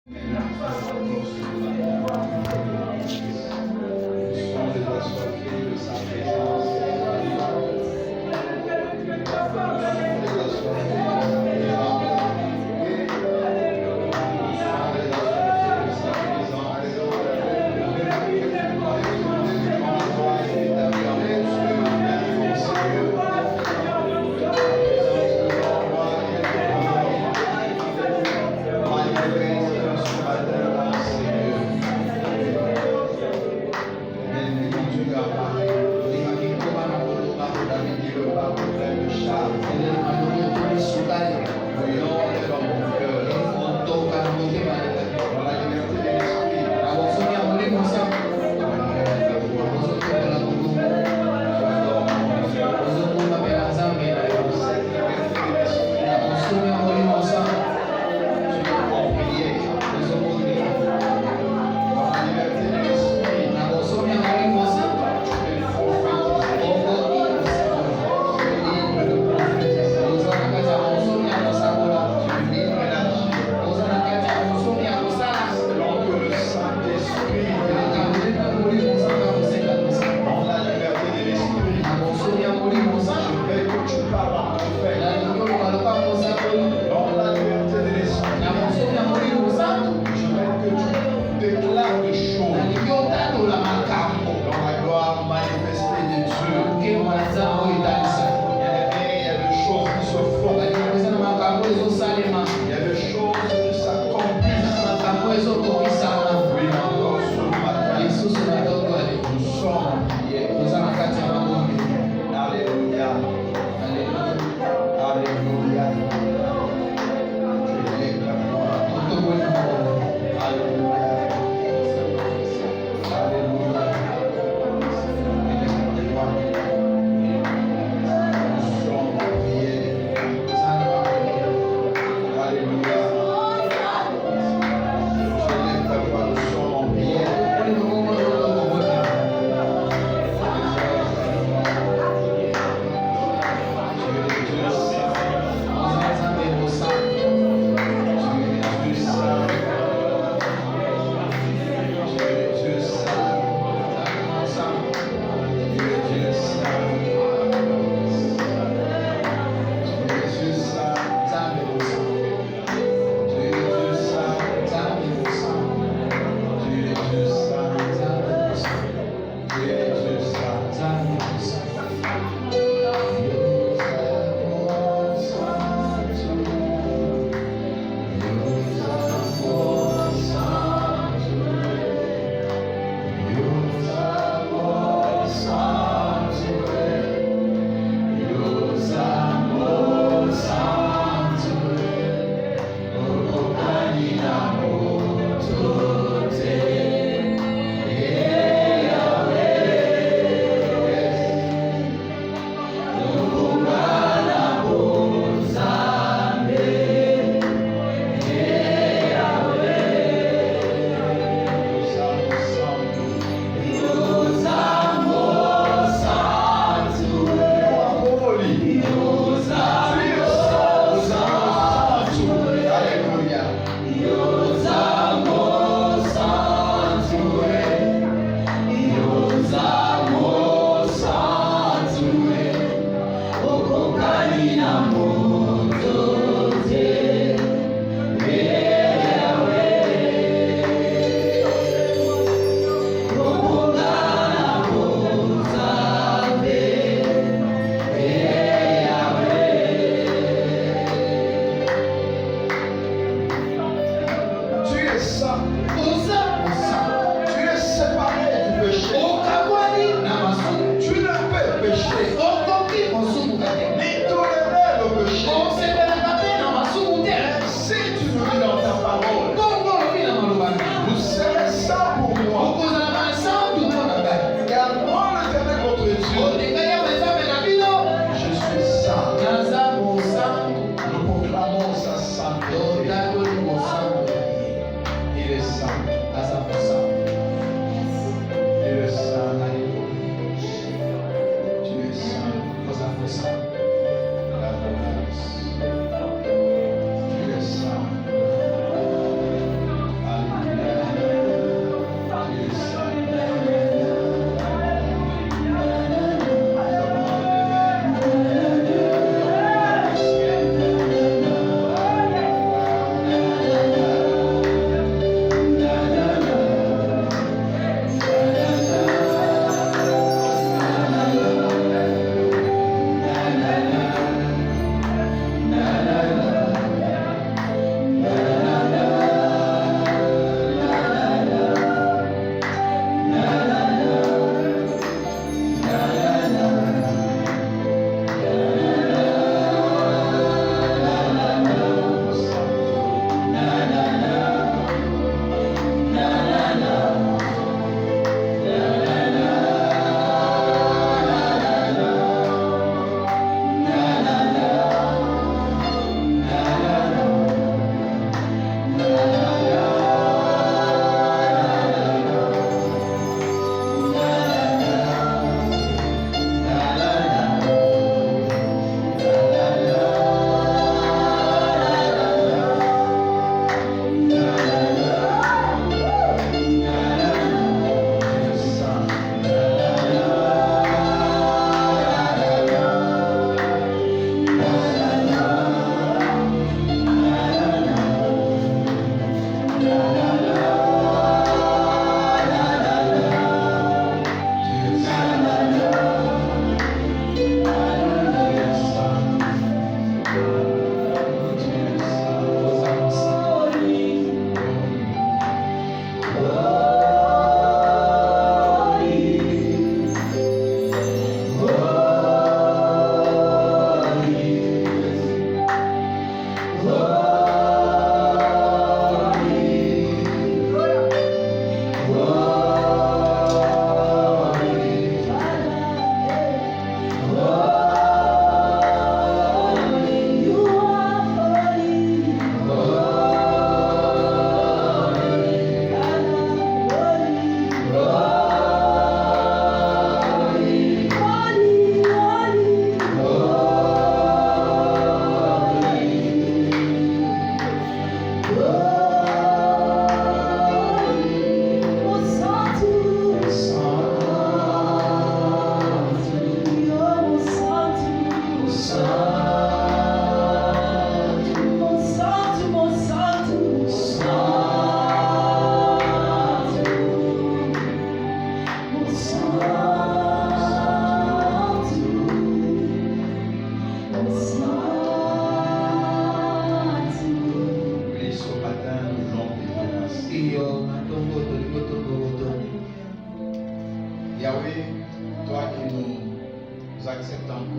Tu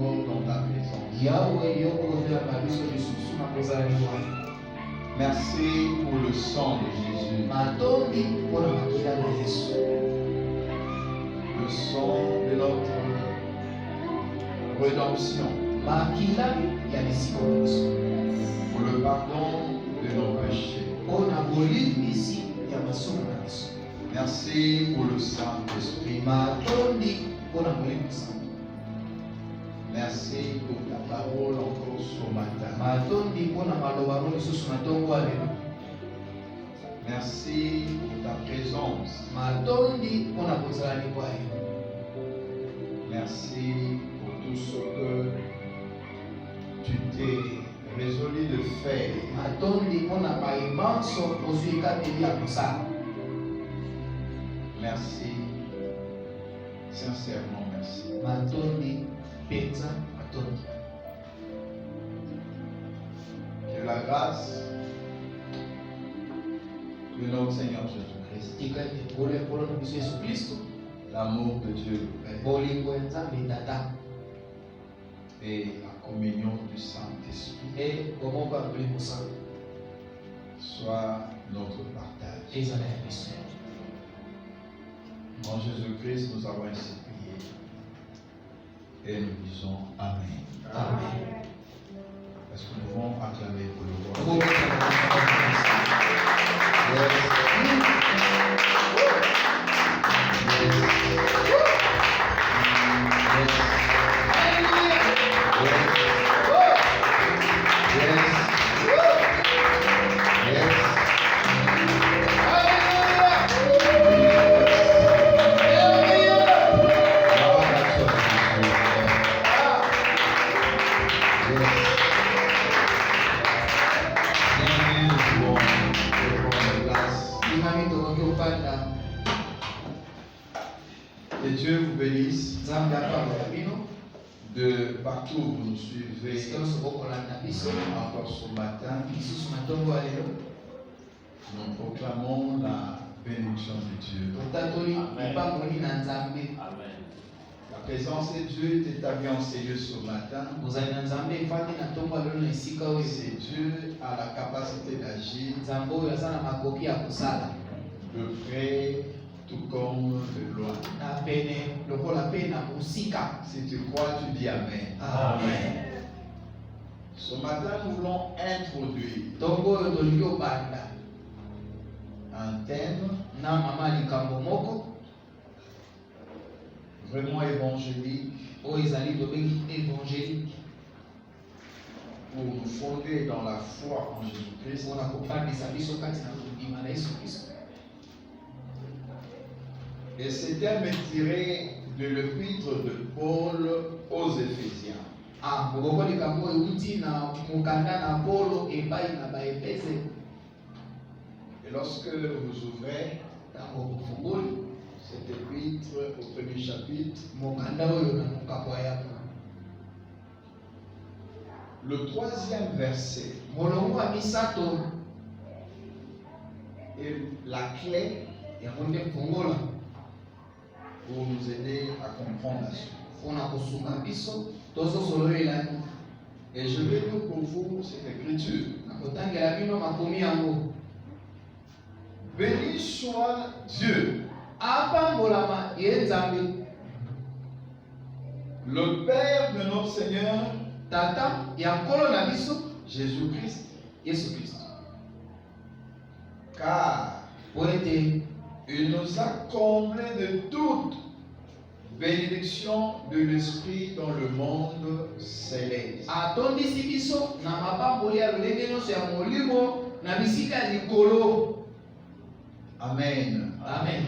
encore dans ta présence. Merci pour le sang de Jésus. Le sang de notre rédemption. Pour le pardon de nos péchés. Merci pour le Saint-Esprit. Merci pour ta parole encore ce matin. Merci pour ta présence. Merci pour tout ce que tu t'es résolu de faire. Merci. Sincèrement, merci. Que la grâce de notre Seigneur Jésus-Christ, l'amour de Dieu et la communion du Saint-Esprit soit notre partage. En Jésus-Christ, nous avons ainsi prié et nous disons Amen. Amen. Est-ce que nous pouvons acclamer pour le roi? Que Dieu vous bénisse de partout où vous nous suivez. Encore ce matin, nous proclamons la bénédiction de Dieu. Amen. La présence de Dieu est établie en ces lieux ce matin. C'est Dieu a la capacité d'agir de près tout comme de loin. Si tu crois, tu dis Amen. Amen. Ce matin, nous voulons introduire un thème vraiment évangélique pour nous fonder dans la foi en Jésus-Christ. Et ce thème est tiré de l'épître de Paul aux Éphésiens. Et lorsque vous ouvrez cet épître au premier chapitre, le 3e verset est la clé pour nous aider à comprendre la suite. Et je vais lire pour vous cette écriture. Béni soit Dieu, le Père de notre Seigneur Jésus-Christ, car il nous a comblés de toute bénédiction de l'Esprit dans le monde céleste. Amen. Amen.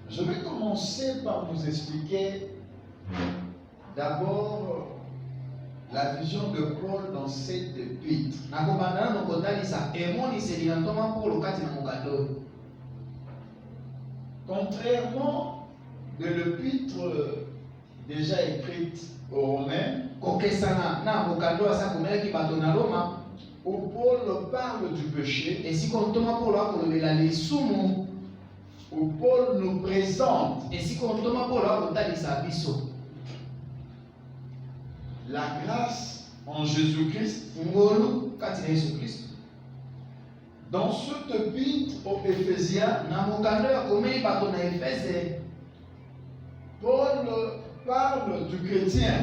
Je vais commencer par vous expliquer d'abord la vision de Paul dans cette épître. Contrairement de l'épître déjà écrite aux Romains, où Paul parle du péché, où Paul nous présente la grâce en Jésus-Christ. Dans ce épître aux Éphésiens, Paul parle du chrétien,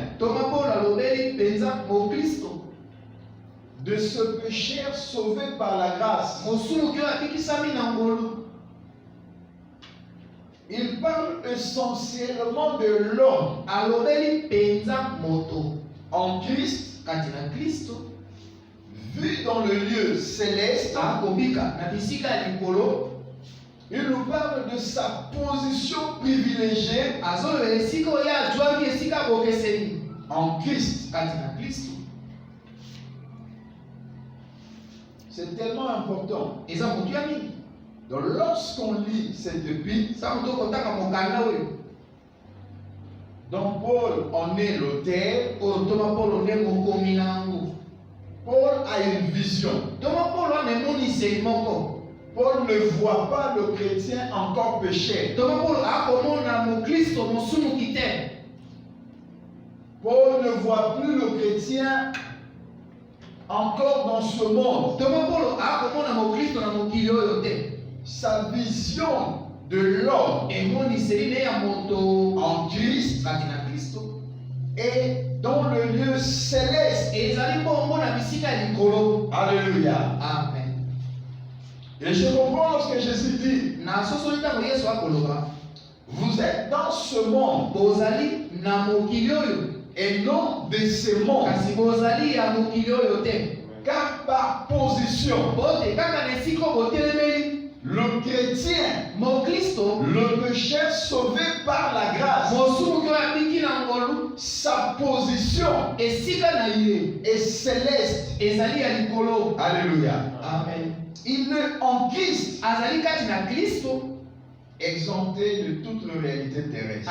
de ce pécheur sauvé par la grâce. Il parle essentiellement de l'homme en Christ, vu dans le lieu céleste. Il nous parle de sa position privilégiée en Christ. C'est tellement important. Donc lorsqu'on lit cette épître, dont Paul en est l'auteur, Paul a une vision. Paul ne voit pas le chrétien encore péché. Paul ne voit plus le chrétien encore dans ce monde. Sa vision de l'homme en Christ est dans le lieu céleste. Alléluia. Amen. Et je comprends lorsque Jésus dit, vous êtes dans ce monde et non de ce monde. Car par position, le chrétien, le pécheur sauvé par la grâce, sa position est céleste. Alléluia. Amen. Il est en Christ, exempté de toute réalité terrestre.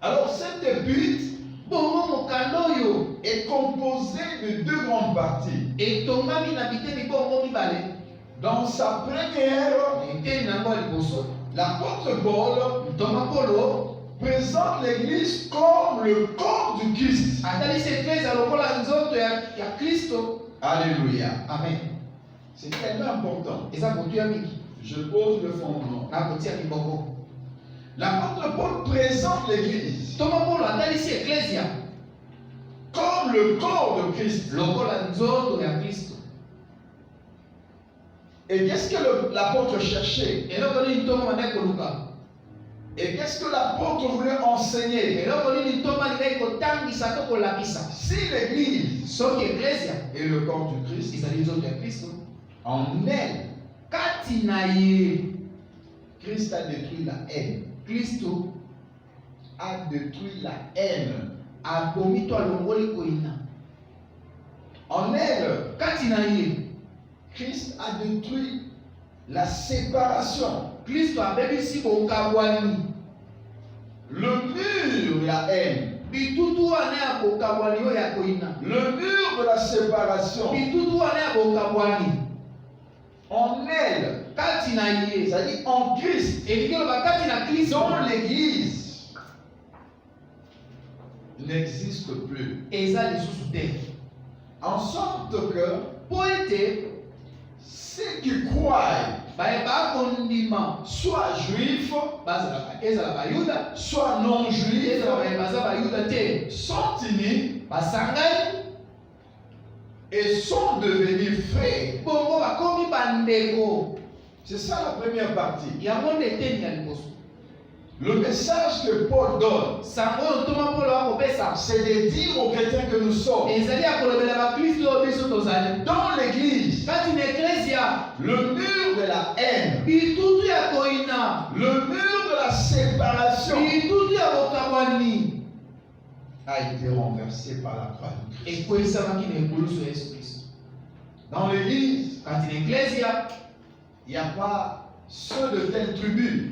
Alors cette épître est composée de deux grandes parties. Dans sa première, l'apôtre Paul présente l'Église comme le corps du Christ. Alléluia. Amen. C'est tellement important. Je pose le fondement. L'apôtre Paul présente l'Église comme le corps de Christ. Et qu'est-ce que l'apôtre cherchait? Et qu'est-ce que l'apôtre voulait enseigner? Si l'Église est le corps du Christ, en elle, Christ a détruit la haine. A détruit la haine. En elle, Christ a détruit la séparation. Le mur de la haine. Le mur de la séparation. En elle, c'est-à-dire en Christ, dont l'Église n'existe plus. En sorte que ceux qui croient, soit juifs, soit non juifs, sont unis et sont devenus frères. C'est ça la première partie. Le message que Paul donne, c'est de dire aux chrétiens que nous sommes dans l'Église, le mur de la haine, le mur de la séparation a été renversé par la croix de Christ. Dans l'Église, il n'y a pas ceux de telle tribu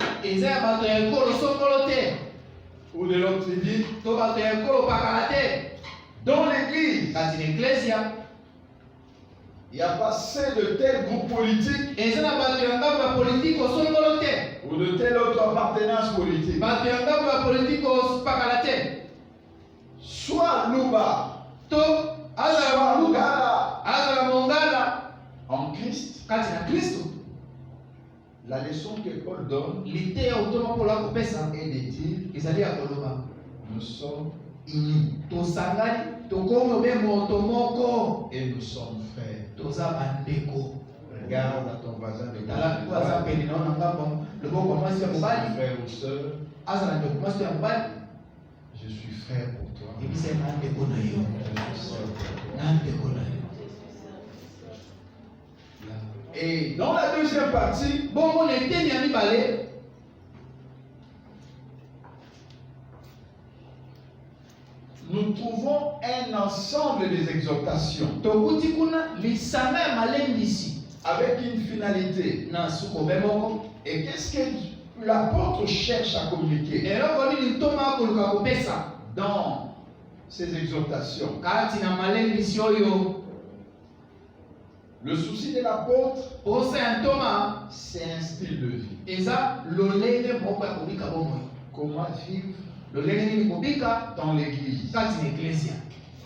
ou de l'autre tribu. Dans l'Église, il n'y a pas ceux de tel groupe politique ou de telle autre appartenance politique. luba, to azala luga, Lugala. azala mongala En Christ, kati na Kristo. la leçon que Paul donne Lite ya utoma pola kopesa est de dire ezali ya koloba nous sommes ini tosangani tokomi obe moto moko et nous sommes frères. toza bandeko. Regarde à ton voisin de Tala kwa za gauche. peni naona ngambo loboko kwa mwasi ya mobali Frère ou sœur, azala ndeko mwasi ya mobali je suis frère pour toi. ebisa na ndeko na yo Je suis sœur pour toi. na ndeko na yo. Et dans la deuxième partie, Bongo na eteni ya mibale nous trouvons un ensemble des exhortations tokuti kuna lisanga ya malendisi avec une finalité. na sukobe moko. Et qu'est-ce que l'apôtre cherche à communiquer Eloko nini ntoma akoluka kopesa dans ces exhortations? kati na malendisi oyo? Le souci de l'apôtre, Posa ya ntoma c'est un style de vie. eza lolenge moko ya kobika bomoi. Comment vivre Lolenge nini kobika dans l'église? kati na eklesia.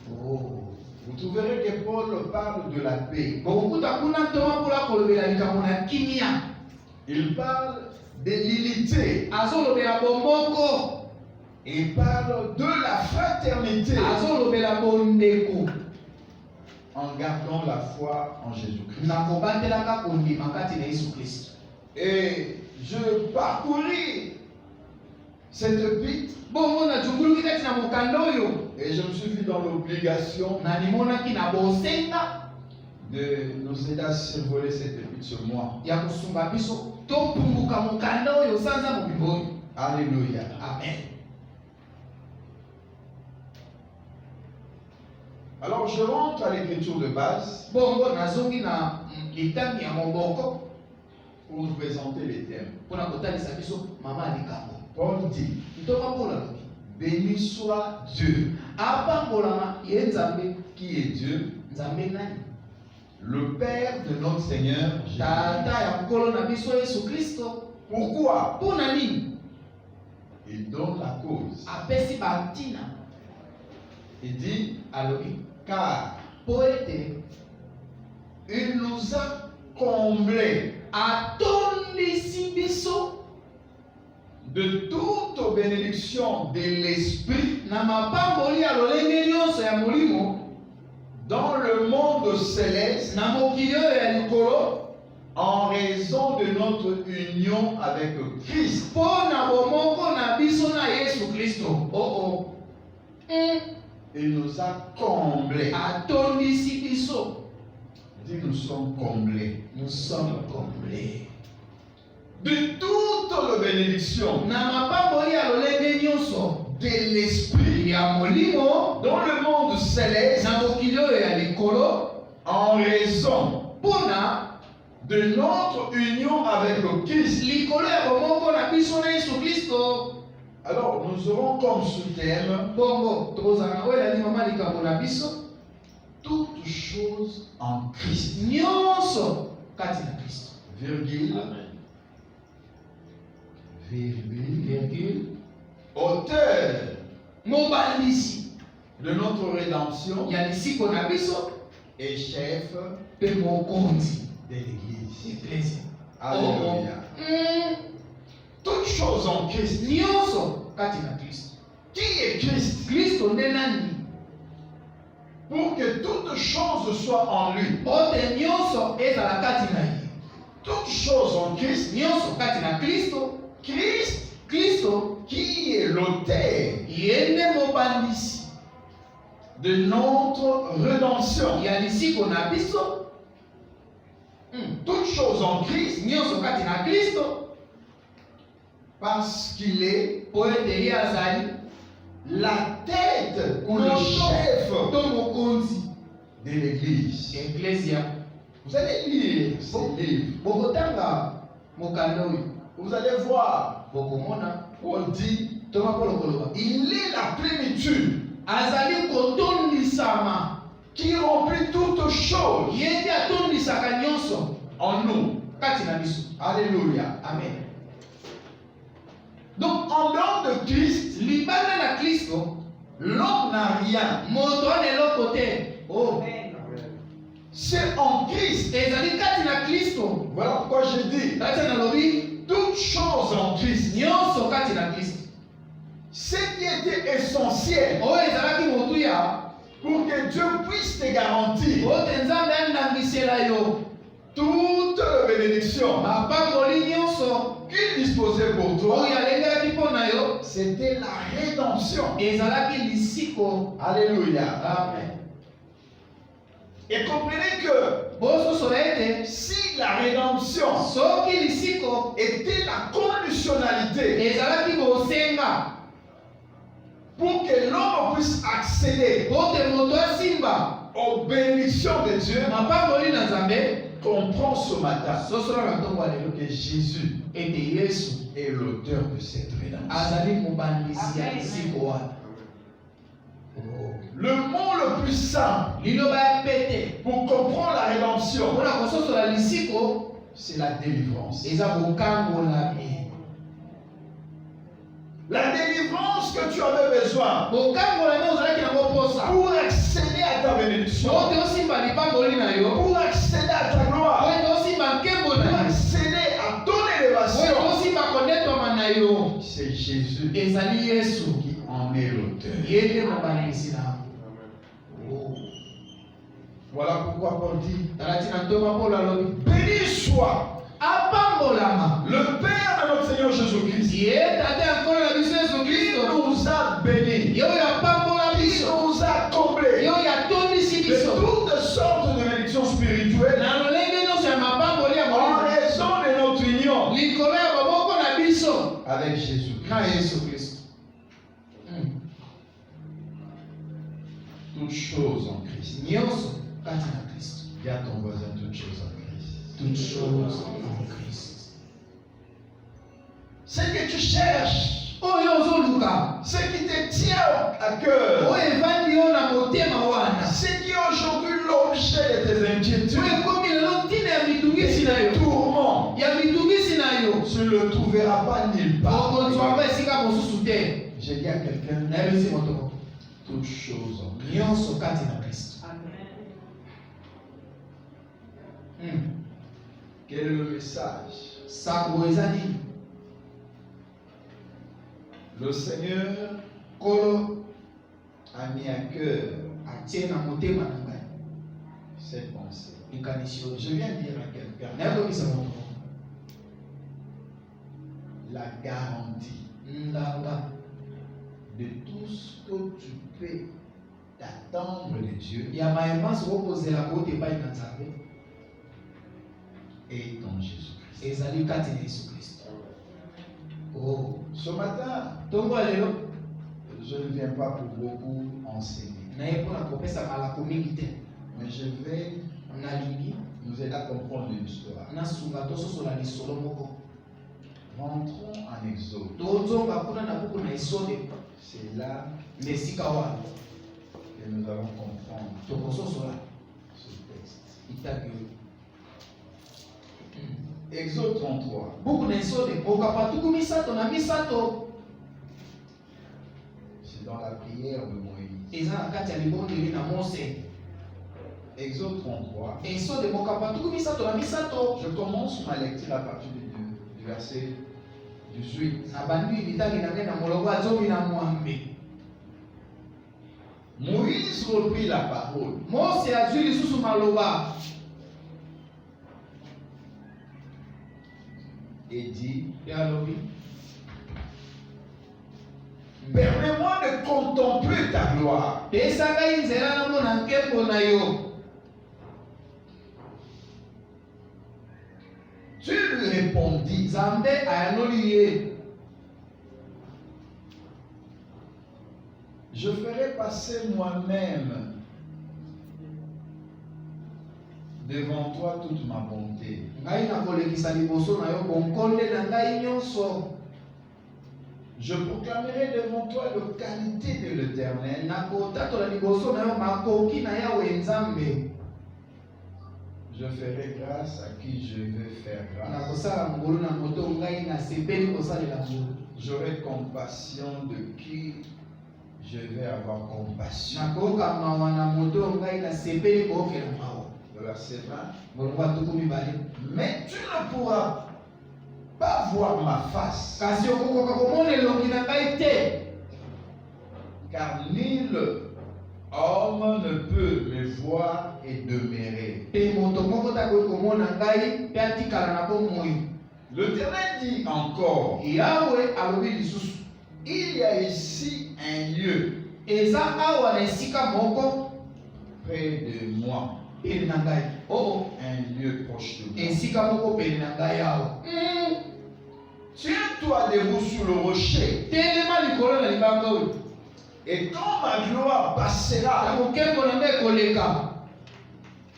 Vous trouverez que Paul parle de la paix. Bokuta kuna ntoma mpona kolobela likambo na kimia. Il parle de l'unité. Azolobela bomoko. Il parle de la fraternité Azolobela bondeko. en gardant la foi en Jésus-Christ. Na kobatelaka kondima kati na Yesu Kristo. Et je parcouris cette épître Bongo na junguluki kati na mokanda oyo et je me suis vu dans l'obligation na limonaki na bosenga de nous aider à survoler cette épître ce mois. ya kosunga biso topunguka mokanda oyo sanza mobimbo oyo. Alléluia. Amen. Alors je rentre à l'écriture de base Bongo nazongi na litangi ya moboko pour vous présenter les thèmes. mpona kotalisa biso mama ya likambo. Paul dit, Ntoma mpola lobi béni soit Dieu. apambolama ye Nzambe. Qui est Dieu? Nzambe nani? Le Père de notre Seigneur Jésus. Tata ya mkolo na biso Yesu Kristo. Pourquoi? Mpona nini? Il donne la cause. Apesi bantina. Il dit, Alobi car po ete il nous a comblés atondisi biso de toute bénédiction de l'Esprit na mapamboli ya lolenge nyonso ya molimo dans le monde céleste na mokili oyo ya likolo en raison de notre union avec Christ. mpo na bomoko na biso na Yesu Kristo. Oh. Il nous a comblés. Atondisi biso. Il dit, nous sommes comblés Nous sommes comblés de toute les bénédictions na mapamboli ya lolenge nyonso de l'Esprit ya molimo dans le monde céleste na mokili oyo ya likolo en raison mpona de notre union avec le Christ. likolo ya bomoko na biso na Yesu Kristo. Alors nous aurons comme sous-thème Bongo tokozala oyo elali mama likambo na biso toutes choses en Christ. nyonso kati na Kristo. Virgule. Virgule. Auteur Mobandisi de notre rédemption ya lisiko na biso et chef mpe mokonzi de l'Église. eklesia. Alléluia. Toutes choses en Christ. Nyonso kati na Kristo. Qui est Christ? Kristo nde nani? Pour que toutes choses soient en lui. Ote nyonso ezala kati na ye. Toutes choses en Christ. Nyonso kati na Kristo. Christ Kristo qui est l'auteur ye nde mobandisi de notre rédemption. ya lisiko na biso. Toutes choses en Christ Nyonso kati na Kristo parce qu'il est po ete ye azali la tête ou le moto chef to mokonzi de l'Église. eklesia. Vous allez lire ces livres. Bokotanga mokanda oyo Vous allez voir, bokomona Paul dit, toma polo koloba il est la plénitude azali kotondisama qui remplit toutes choses ye nde atondisaka nyonso en nous. kati na biso. Alléluia. Amen. Donc, en dehors de Christ, Libanda na Kristo L'homme n'a rien. moto ana eloko te. Oh, C'est en Christ. ezali kati na Kristo. Voilà pourquoi je dis, Kati na lobi toutes choses en Christ. nyonso kati na Kristo. Ce qui était essentiel Oyo ezalaki motuya pour que Dieu puisse te garantir oyo Nzambe anangisela yo toute bénédiction mapamboli nyonso qu'il disposait pour toi, oyo alengelaki mpo na yo c'était la rédemption. ezalaki lisiko. Alléluia. Amen. Et comprenez que bososola ete si la rédemption soki lisiko était la conditionnalité ezalaki bosenga pour que l'homme puisse accéder po te moto asimba aux bénédictions de Dieu, mapamboli na Nzambe, comprends ce matin sosola na ntongo ya lelo que Jésus ete Yesu est l'auteur de cette rédemption. azali mobandisi ya lisiko wana. Le mot le plus simple liloba ya pete pour comprendre la rédemption, mpona kososola lisiko c'est la délivrance. eza bokangolami. La délivrance que tu avais besoin bokangolami ozalaki nango mposa pour accéder à ta bénédiction, po te osimba lipamboli na yo, pour accéder à ta po gloire, ete osimba nkembo pour na yo, accéder à ton po ete élévation. osimba kondetwama na yo, C'est Jésus ezali Yesu qui en est l'auteur. ye nde mobandisi na yango. Voilà pourquoi Paul dit, talati na ntonga Paulo alobi béni soit apambolama le Père de notre Seigneur Jésus-Christ, ye tate ya nkolo na biso Yesu qui Kristo, nous a bénis, ye oyo apambola qui biso, nous a comblés ye oyo atondisi de biso toutes sortes de bénédictions spirituelles na lolenge nyonso ya mapamboli ya en molimo raison de notre union likolo ya maboko na biso avec Jésus-Christ. na Yesu Kristo. Toutes choses en Christ. Nyonso kati na Kristo. Dis à ton voisin toutes choses en Christ. Toutes choses en Christ. Ce que tu cherches, Oyo ozoluka, ce qui te tient à cœur, oyo evandi yo na motema wana, ce qui est aujourd'hui l'objet de tes inquiétudes, oyo ekomi lelo ntina ya mitungisi na yo, tourments, ya mitungisi na yo, tu ne le trouveras pas nulle part. okozwanga esika mosusu te. J'ai dit à quelqu'un, nayebisi moto toutes choses en Christ. nyonso kati na Kristo. Quel est le message? Sako eza nini? Le Seigneur Kolo a mis à cœur atie na motema na ngai cette pensée. likanisi oyo. Je viens dire à quelqu'un, nayebisa moto la garantie ndanga de tout ce que tu peux t'attendre de Dieu ya mayembanso okozela kote epai na Nzambe est en Jésus-Christ. ezali kati na Yesu Kristo. Oh, Ce matin, ntongo ya lelo je ne viens pas pour beaucoup enseigner, naye mpona kopesa malako mingi te, mais je vais nalingi nous aider à comprendre une histoire. nasunga tososola lisolo moko. Rentrons en Exode. tozonga kuna na buku na Esode, C'est là na esika wana que nous allons comprendre tokososola ce texte. itaki oyo. Exode 33. buku na Esode okapa tuku misato na misato C'est dans la prière de Moïse. eza na kati ya libondeli na Mose. Exode 33. Esode mokapa tuku misato na misato. Je commence ma lecture à partir du verset 18. na bandi litangi na ngai na molongo azomi na mwambe. Moïse reprit la parole Mose azwi lisusu maloba et dit, ya lobi permets-moi de contempler ta gloire. pesa ngai nzela namona nkembo na yo. Tu lui répondis, Nzambe ayanoli ye, je ferai passer moi-même devant toi toute ma bonté. ngai nakolekisa liboso na yo bonkonde na ngai nyonso. Je proclamerai devant toi la qualité de l'Éternel. nakotatola liboso na yo makoki na Yawe Nzambe. Je ferai grâce à qui je veux faire grâce. nakosala ngolu na moto ngai nasepeli kosalela ngolu. J'aurai compassion de qui je vais avoir compassion. Le verset 20. Mais tu ne pourras pas voir ma face, car nul homme ne peut me voir et demeurer. L'Éternel dit encore, il y a ici un lieu près de moi, un lieu proche de moi. Tiens-toi debout sur le rocher, et quand ma gloire passera,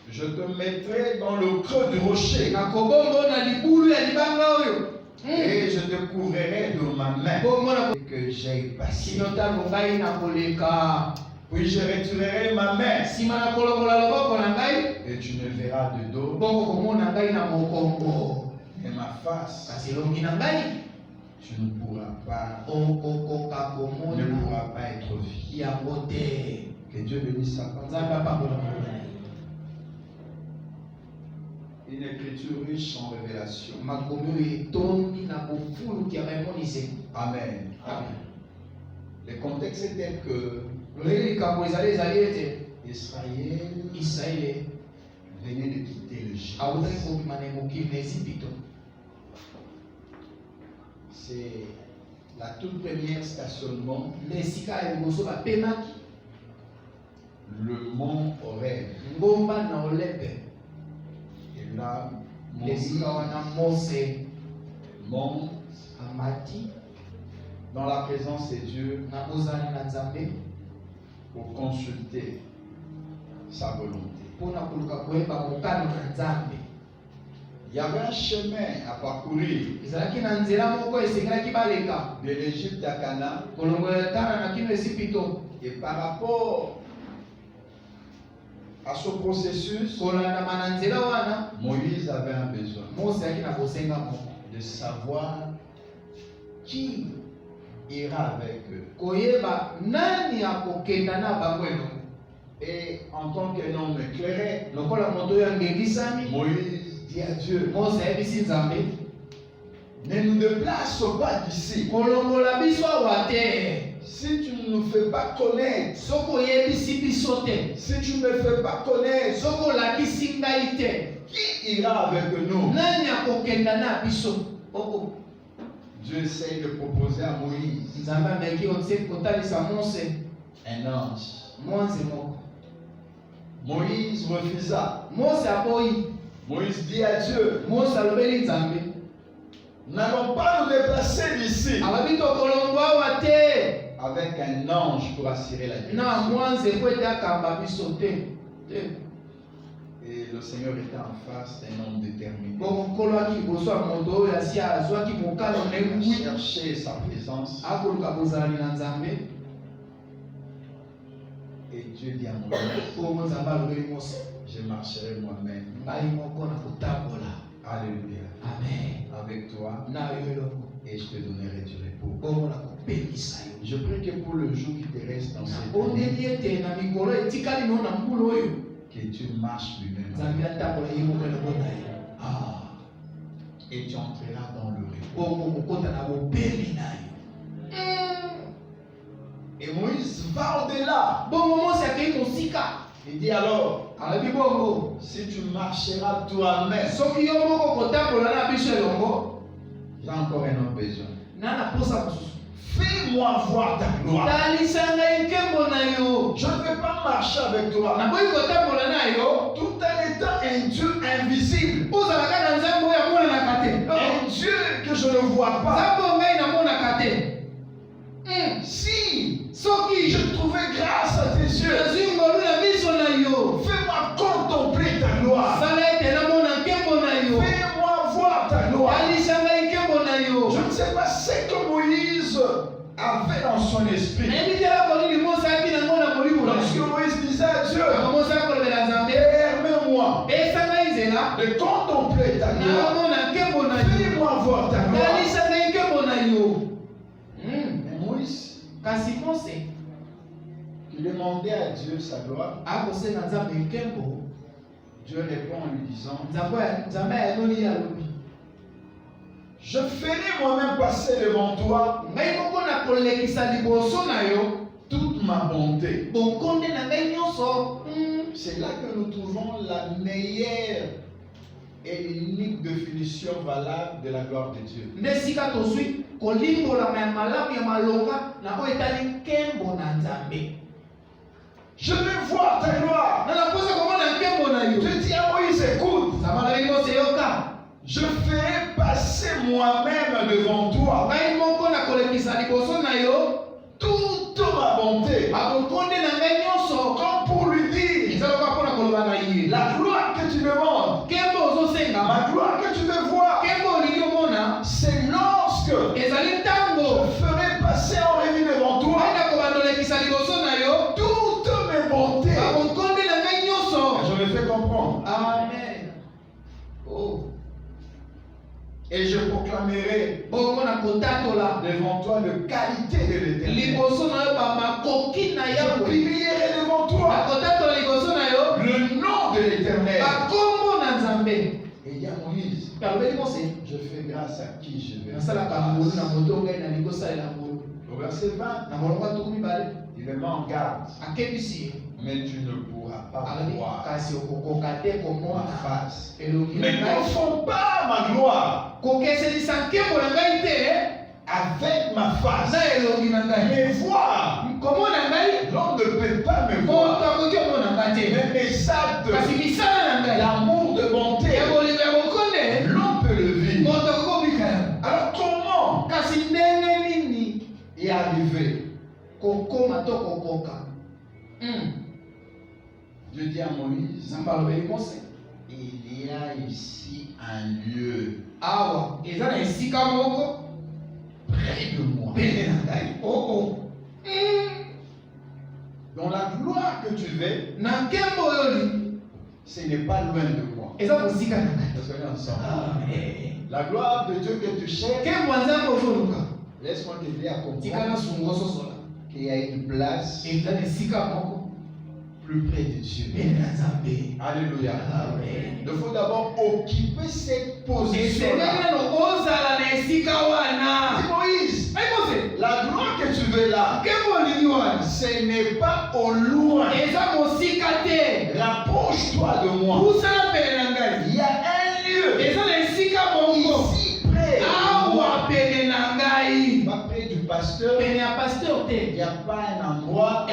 je te mettrai dans le creux du rocher, et je te couvrirai de ma main, que j'ai passé. Puis je retirerai ma main, et tu ne verras de dos, et ma face, tu ne pourras pas être vu. Que Dieu bénisse sa parole. Une écriture riche en révélation. Amen. Le contexte était que Israël venait de quitter l'Égypte. C'est la toute première stationnement, le mont Horeb. Et là, Moïse monte dans la présence de Dieu pour consulter sa volonté. Il y avait un chemin à parcourir de l'Égypte à Canaan. Et par rapport à ce processus, Moïse avait un besoin de savoir qui ira avec eux. Et en tant qu'un homme éclairé, Moïse dit à Dieu, ne nous déplace pas d'ici. Si tu ne nous fais pas connaître, si tu ne me fais pas connaître, qui ira avec nous? Dieu essaye de proposer à Moïse un ange. Moïse refusa. Moïse dit à Dieu, n'allons pas nous déplacer d'ici avec un ange pour assurer la direction. Et le Seigneur était en face d'un homme déterminé. Il cherchait sa présence. Et Dieu dit à Moïse, je marcherai moi-même. Alléluia. Amen. Avec toi. Et je te donnerai du repos. Je prie que pour le jour qui te reste dans cette année, que Dieu marche lui-même. Et tu entreras dans le repos. Et Moïse va au-delà. Il dit alors, si tu marcheras toi-même, j'ai encore un autre besoin. Fais-moi voir ta gloire. Je ne vais pas marcher avec toi tout en étant un Dieu invisible. Un Dieu que je ne vois pas. Si je trouvais grâce à tes yeux, fais-moi contempler ta gloire. Fais-moi voir ta gloire. Je ne sais pas ce que Moïse avait dans son esprit. Lorsque Moïse disait à Dieu, permets-moi de contempler ta gloire. Fais-moi voir ta gloire. Mais Moïse Il demandait à Dieu sa gloire. Dieu répond en lui disant, je ferai moi-même passer devant toi toute ma bonté. C'est là que nous trouvons la meilleure et l'unique définition valable de la gloire de Dieu. Je veux voir ta gloire. Je dis à Moïse, écoute, je ferai passer moi-même devant toi toute ma bonté. Comme pour lui dire, la gloire que tu demandes, ma gloire que tu veux voir, c'est lorsque je ferai passer en revue devant toi toutes mes bontés. Je me fais comprendre. Amen. Oh. Et je proclamerai devant toi la qualité de l'Éternel. Je publierai devant toi le nom de l'Éternel. Et il y a Moïse, je fais grâce à qui je vais faire grâce. Au verset 20, il me met en garde. Mais tu ne pourras pas voir ma face. Ne confonds pas ma gloire avec ma face. Mais voir, l'homme ne peut pas me voir. Mais mes actes, l'amour de bonté, l'homme peut le vivre. Alors comment y arriver? Dieu dit à Moïse, il y a ici un lieu près de moi. Dans la gloire que tu veux, ce n'est pas loin de moi. Parce qu'on est ensemble. La gloire de Dieu que tu cherches, laisse-moi t'aider à comprendre qu'il y a une place plus près de Dieu. Alléluia. Il faut d'abord occuper cette position-là. Dis Moïse, la gloire que tu veux là, ce n'est pas au loin. Rapproche-toi de moi. Il y a un lieu ici près de moi. Pas près du pasteur. Il n'y a pas un endroit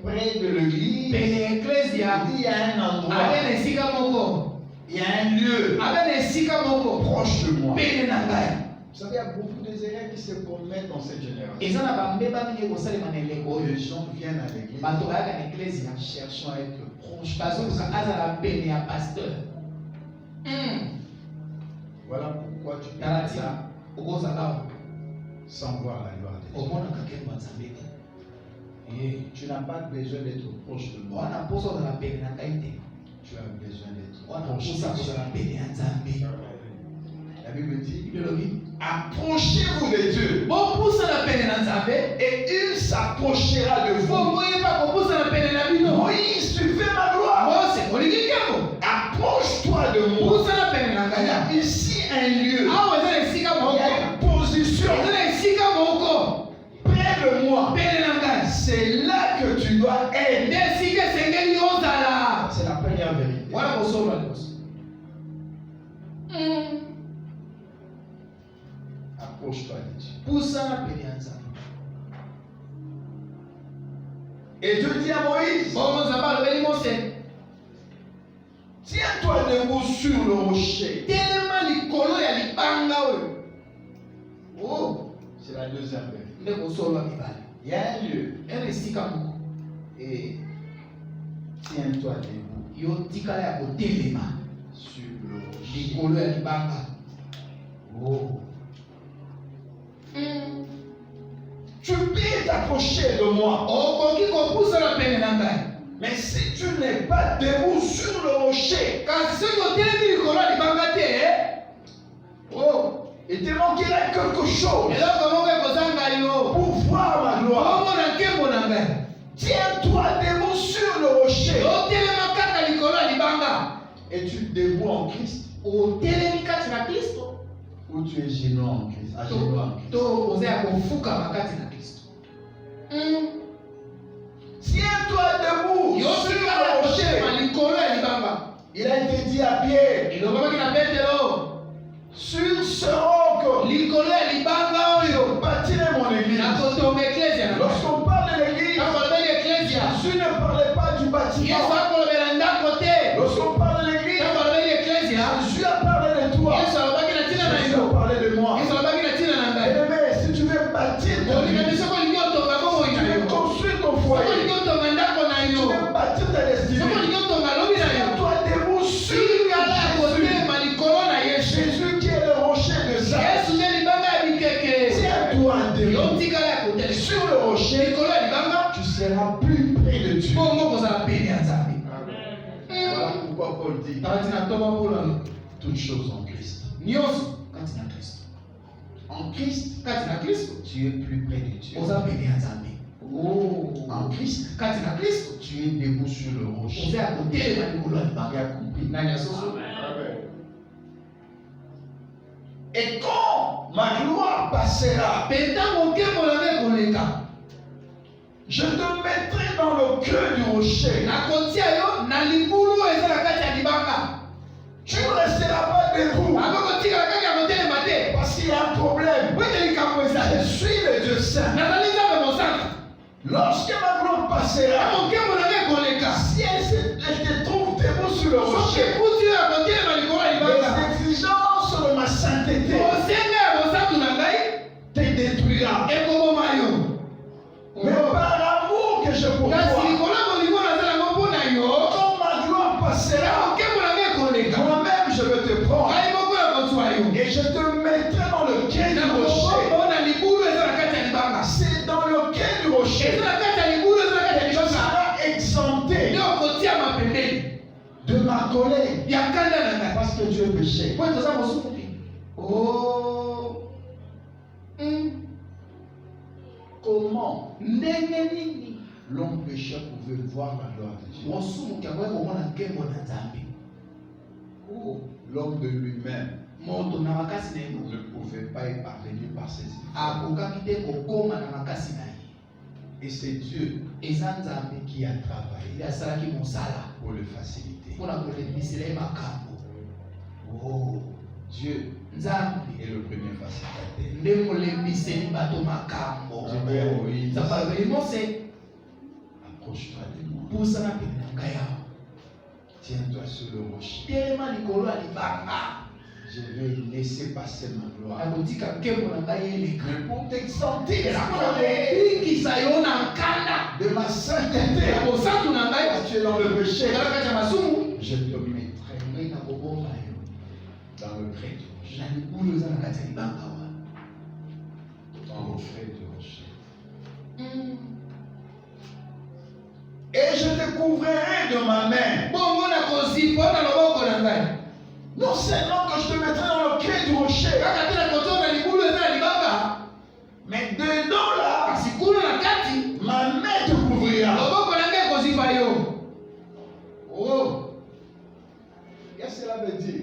près de l'église. Il y a un endroit. Il y a un lieu proche de moi. Vous savez, il y a beaucoup de erreurs qui se commettent dans cette génération. Les gens viennent à l'église cherchant à être proches. Voilà pourquoi tu peux ça sans voir la gloire de Dieu. Et tu n'as pas besoin d'être proche de moi. Tu as besoin d'être proche de Dieu. La Bible dit, approchez-vous de Dieu et il s'approchera de vous. Moïse, tu fais ma gloire. Approche-toi de moi. Il y a ici un lieu. Il y a une position près de moi. C'est là que tu dois être. C'est la première vérité. Approche-toi de Dieu. Et Dieu dit à Moïse, tiens-toi debout sur le rocher. Oh, c'est la deuxième vérité. Il y a un lieu. Et tiens-toi debout sur le rocher. Oh. Tu peux t'approcher de moi. Mais si tu n'es pas debout sur le rocher, il te manquerait quelque chose pour voir ma gloire. Tiens-toi debout sur le rocher. Es-tu debout en Christ? Ou tu es genoux en Christ? À genoux en Christ. Tiens-toi debout sur le rocher. Il a été dit à Pierre, sur ce roc, je bâtirai mon église. Lorsqu'on parle de l'église, Jésus ne parlait pas du bâtiment. Lorsqu'on parle de l'église, Jésus a parlé de toi. Jésus a parlé de moi. Bien-aimé, si tu veux bâtir ton église, si tu veux construire ton foyer, tu veux bâtir ta destinée, tiens-toi debout sur Jésus qui est le rocher de ça. Tiens-toi debout sur le rocher, tu seras plus près de Dieu. Voilà pourquoi Paul dit toutes choses en Christ. En Christ, tu es plus près de Dieu. En Christ, tu es debout sur le rocher. Tu as compris. Et quand ma gloire passera, je te mettrai dans le creux du rocher. Tu ne resteras pas debout. Parce qu'il y a un problème. Je suis le Dieu Saint. Lorsque ma gloire passera, si elle te trouve debout sur le rocher, les exigences de ma sainteté te détruira. Mais par amour que je pour toi, quand ma gloire passera, moi-même je veux te prendre et je te mettrai dans le quai du rocher. C'est dans le quai du rocher que tu seras exempté de ma colère parce que tu es péché. Comment l'homme pécheur pouvait voir la gloire de Dieu? L'homme de lui-même ne pouvait pas y parvenir par ses efforts. Et c'est Dieu qui a travaillé pour le faciliter. Oh, Dieu est le premier facilitateur. Approche-toi de moi. Tiens-toi sur le rocher. Je vais laisser passer ma gloire. Mais pour t'exempter de ma sainteté, tu es dans le péché, je te mettrai dans le creux du rocher. Dans le creux du rocher. Et je te couvrirai de ma main. Non seulement que je te mettrai dans le creux du rocher, mais dedans là, ma main te couvrira. Oh, qu'est-ce que cela veut dire?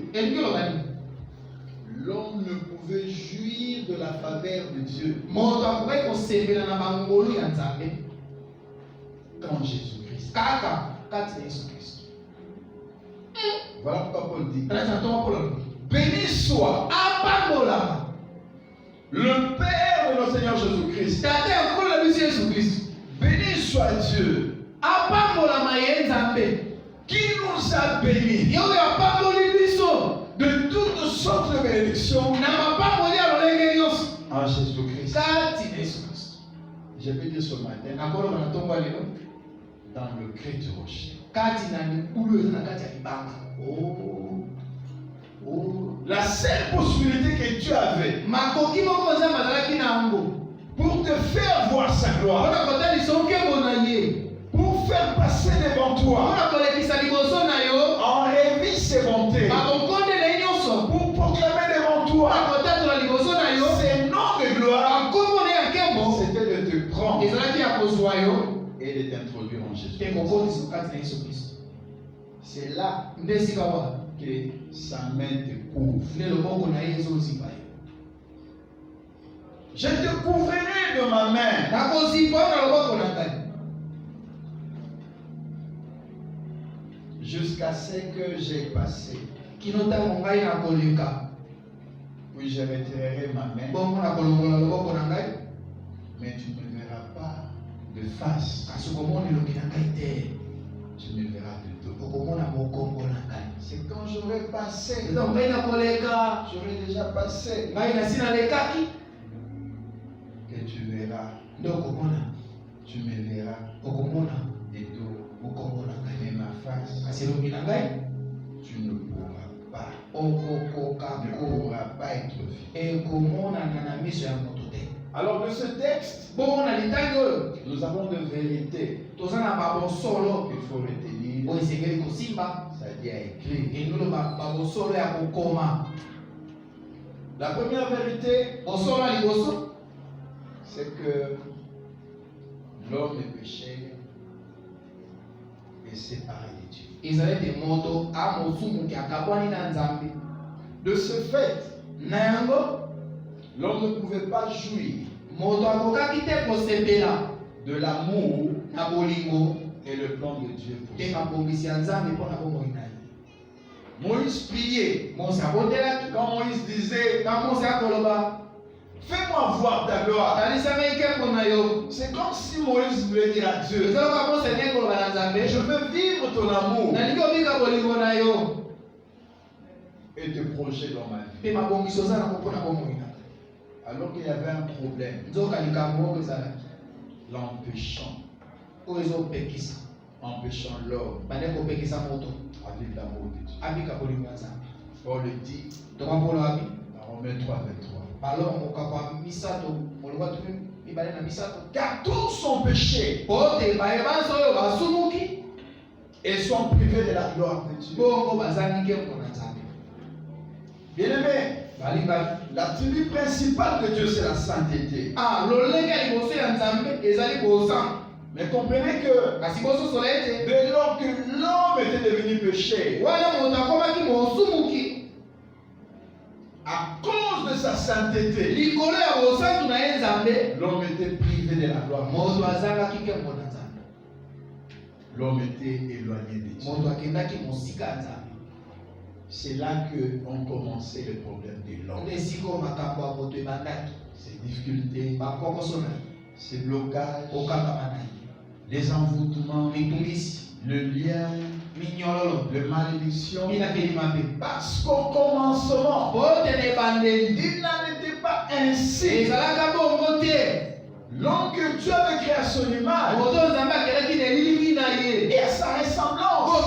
L'homme ne pouvait jouir de la faveur de Dieu quand Jésus-Christ. Voilà pourquoi Paul dit: béni soit le Père de notre Seigneur Jésus-Christ. Béni soit Dieu qui nous a bénis de toutes sortes de bénédictions en Jésus-Christ. Je peux dire ce matin, dans le creux du rocher. La seule possibilité que Dieu avait pour te faire voir sa gloire, pour faire passer devant toi en revue ses bontés, pour proclamer devant toi ses noms de gloire, c'était de te prendre et de t'introduire en Jésus. C'est là que sa main te couvre. Je te couvrirai de ma main jusqu'à ce que j'ai passé. Puis je retirerai ma main, mais tu ne me verras pas de face. Tu me verras de dos. C'est quand j'aurai passé, j'aurai déjà passé, que tu verras. Tu me verras de dos. Mais ma face, tu ne pourras pas. Ne pourras pas être vu. Alors de ce texte, nous avons de vérité qu'il faut retenir. Ça dit à écrire. La première vérité, c'est que l'homme est péché et séparé de Dieu. De ce fait, l'homme ne pouvait pas jouir de l'amour et le plan de Dieu pour lui. Moïse priait. Quand Moïse disait, fais-moi voir ta gloire. C'est comme si Moïse voulait dire à Dieu, je veux vivre ton amour et te projeter dans ma vie. Alors qu'il y avait un problème, empêchant l'homme avec l'amour de Dieu. Paul le dit dans Romains 3:23. Car tous sont péchés et sont privés de la gloire de Dieu. Bien aimé, l'attribut principal de Dieu, c'est la sainteté. Mais comprenez que dès lors que l'homme était devenu péché, à cause de sa sainteté, l'homme était privé de la gloire. L'homme était éloigné de Dieu. C'est là qu'ont commencé les problèmes de l'homme. Ces difficultés, ces blocages, les envoûtements, le lien, le malédiction. Parce qu'au commencement, il n'en était pas ainsi. L'homme que Dieu avait créé à son image et à sa ressemblance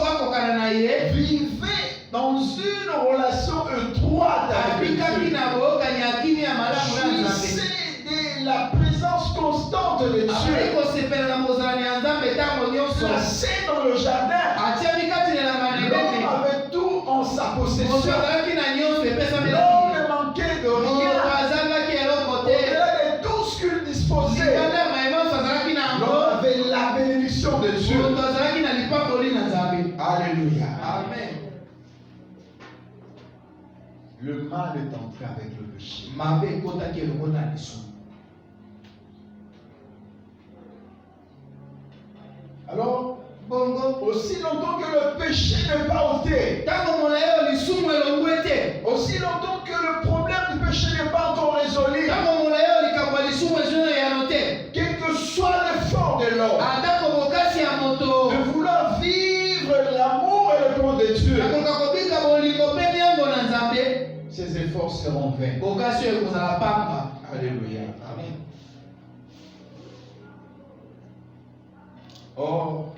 vivait dans une relation étroite avec Dieu. Jouissait de la présence constante de Dieu. Placé dans le jardin, l'homme avait tout en sa possession. L'homme ne manquait de rien. Au-delà de tout ce qu'il disposait, l'homme avait la bénédiction de Dieu. Alléluia. Amen. Le mal est entré avec le péché. Alors, aussi longtemps que le péché n'est pas ôté, aussi longtemps que le problème du péché n'est pas encore résolu, quel que soit l'effort de l'homme de vouloir vivre l'amour et le plan de Dieu, ses efforts seront vains. Alléluia. Amen. Or,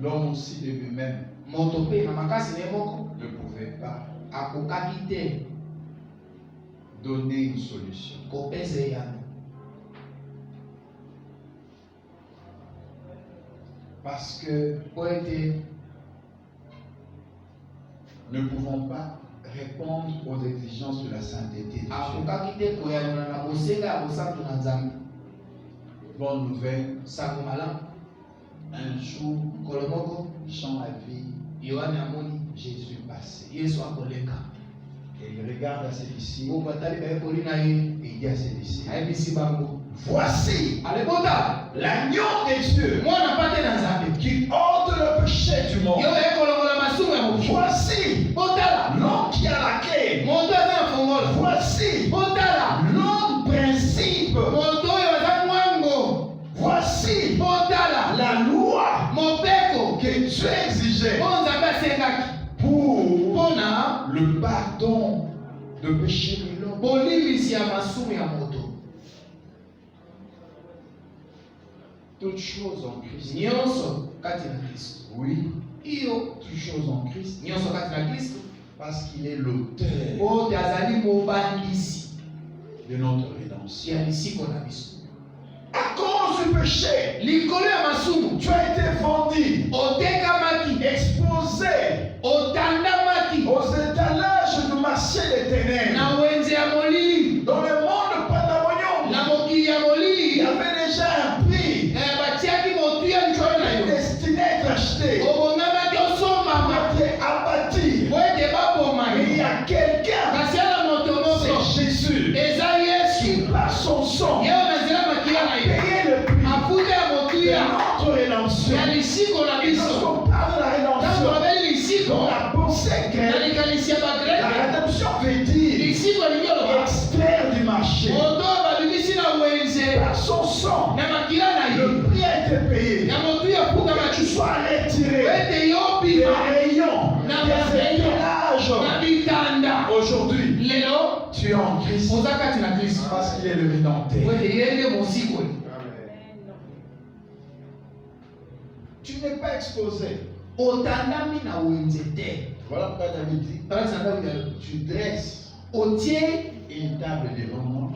l'homme aussi de lui-même ne pouvait pas donner une solution. Parce que ne pouvons pas répondre aux exigences de la sainteté de Dieu. Bonne nouvelle, Un jour, Jean a vu Jésus passer. Et il regarde à ses disciples et il dit à ses disciples, voici l'agneau de Dieu qui ôte le péché du monde. Voici l'homme qui a la clé. Voici l'homme principe. Voici la loi que Dieu exigeait pour le pardon de péché de l'homme. Toutes choses en Christ. Oui. Toutes choses en Christ. Parce qu'il est l'auteur de notre rédemption. À cause du péché, tu as été vendu, exposé aux étalages du marché des ténèbres. Dans le monde pandamonium, il y avait déjà un prix destiné à être acheté, à être abattu. Mais il y a quelqu'un, c'est Jésus, qui par son sang a payé le prix de notre rédemption. Et quand on parle de la rédemption, dans la pensée grecque, la rédemption veut dire extraire du marché. Par son sang, le prix a été payé pour que tu sois retiré des rayons, des éclairages. Aujourd'hui, tu es en Christ parce qu'il est le rédempteur. Tu n'es pas exposé. Voilà pourquoi David dit, tu dresses une table devant moi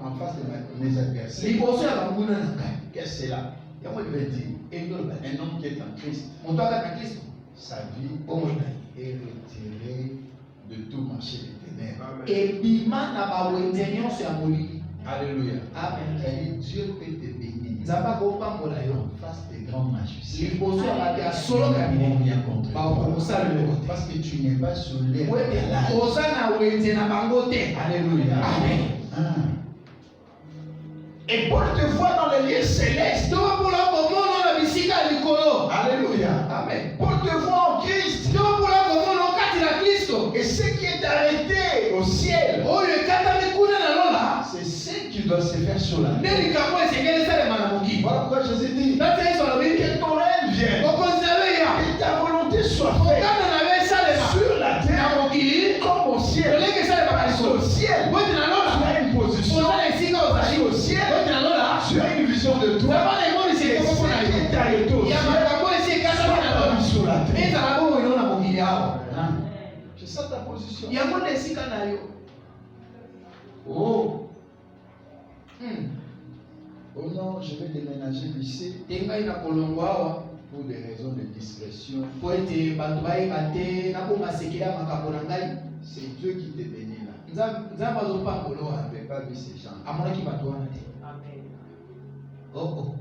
en face de mes adversaires. Qu'est-ce que c'est là? Il veut dire, un homme qui est en Christ, sa vie est retirée de tout marché des ténèbres. Alléluia. Amen. Dieu peut te bénir en face des grands magiciens. Parce que tu n'es pas sur l'air. Alléluia. Amen. Et Paul te voit dans les lieux célestes. Alléluia. Amen. Paul te voit en Christ. Et ce qui est arrêté au ciel, c'est ce qui doit se faire sur la terre. Voilà pourquoi Jésus dit que ton règne vienne, que ta volonté soit faite sur la terre comme au ciel. Parce qu'au ciel, tu as une position. Parce qu'au ciel, tu as une vision de toi. Et ce qui est arrêté au ciel soit sur la terre. C'est ça ta position. Oh. Oh non, je vais déménager ici pour des raisons de discrétion. C'est Dieu qui te bénit là. On ne peut pas vivre ces gens. Oh.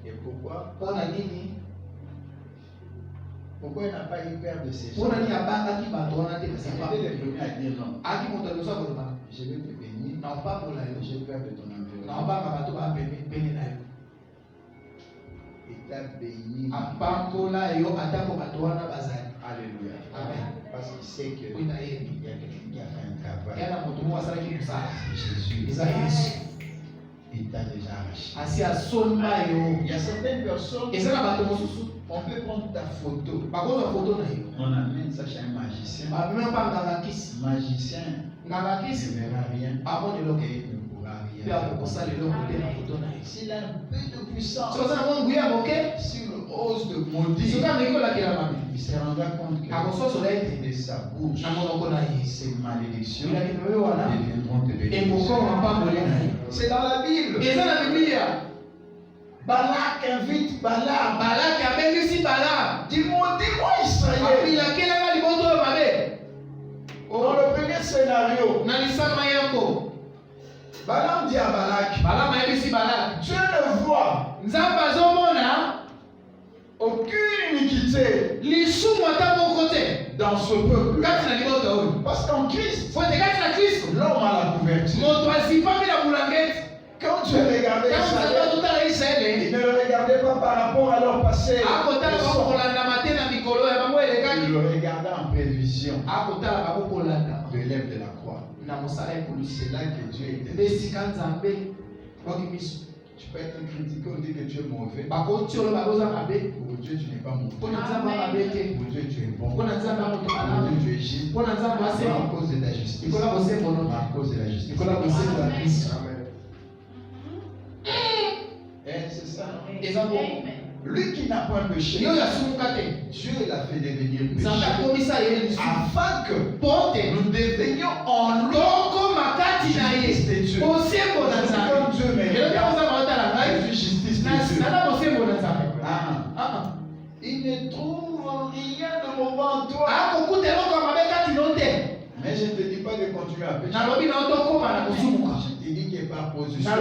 Et pourquoi? Pourquoi il n'a pas eu peur de ces gens? Il était le premier à dire non. Je vais te bénir. J'ai peur de ton environnement. Il t'a béni. Alléluia. Amen. Parce qu'il sait qu'il y a quelqu'un qui a fait un travail. Jésus. Il t'a déjà arraché. Il y a certaines personnes. On peut prendre ta photo. On amène ça chez un magicien. Magicien ne verra rien et ne pourra rien. S'il a un peu de puissance, s'il ose de maudire, il se rendra compte que de sa bouche, ces malédictions deviendront des bénédictions. C'est dans la Bible. Balak invite Balaam. Dis-moi Israël. Dans le premier scénario, Balaam dit à Balak, Dieu le voit. dans ce peuple. Parce qu'en Christ, l'homme a la couverture. Quand Dieu regardait Israël, il ne le regardait pas par rapport à leur passé. Il le regardait en prévision de l'œuvre de la croix. C'est là que Dieu était. Tu peux être critiqué, on dit que tu es mauvais. Pour Dieu, tu n'es pas mauvais. Pour Dieu, tu es bon. Pour Dieu, tu es juste. À cause de la justice. À cause de la justice. Et c'est ça. Lui qui n'a point péché, Dieu l'a fait devenir péché afin que nous devenions en lui justice de Dieu. Comme Dieu m'aime, je suis justice de Dieu. Il ne trouve rien de mauvais en toi. Mais je ne te dis pas de continuer à pécher. Je te dis que par position,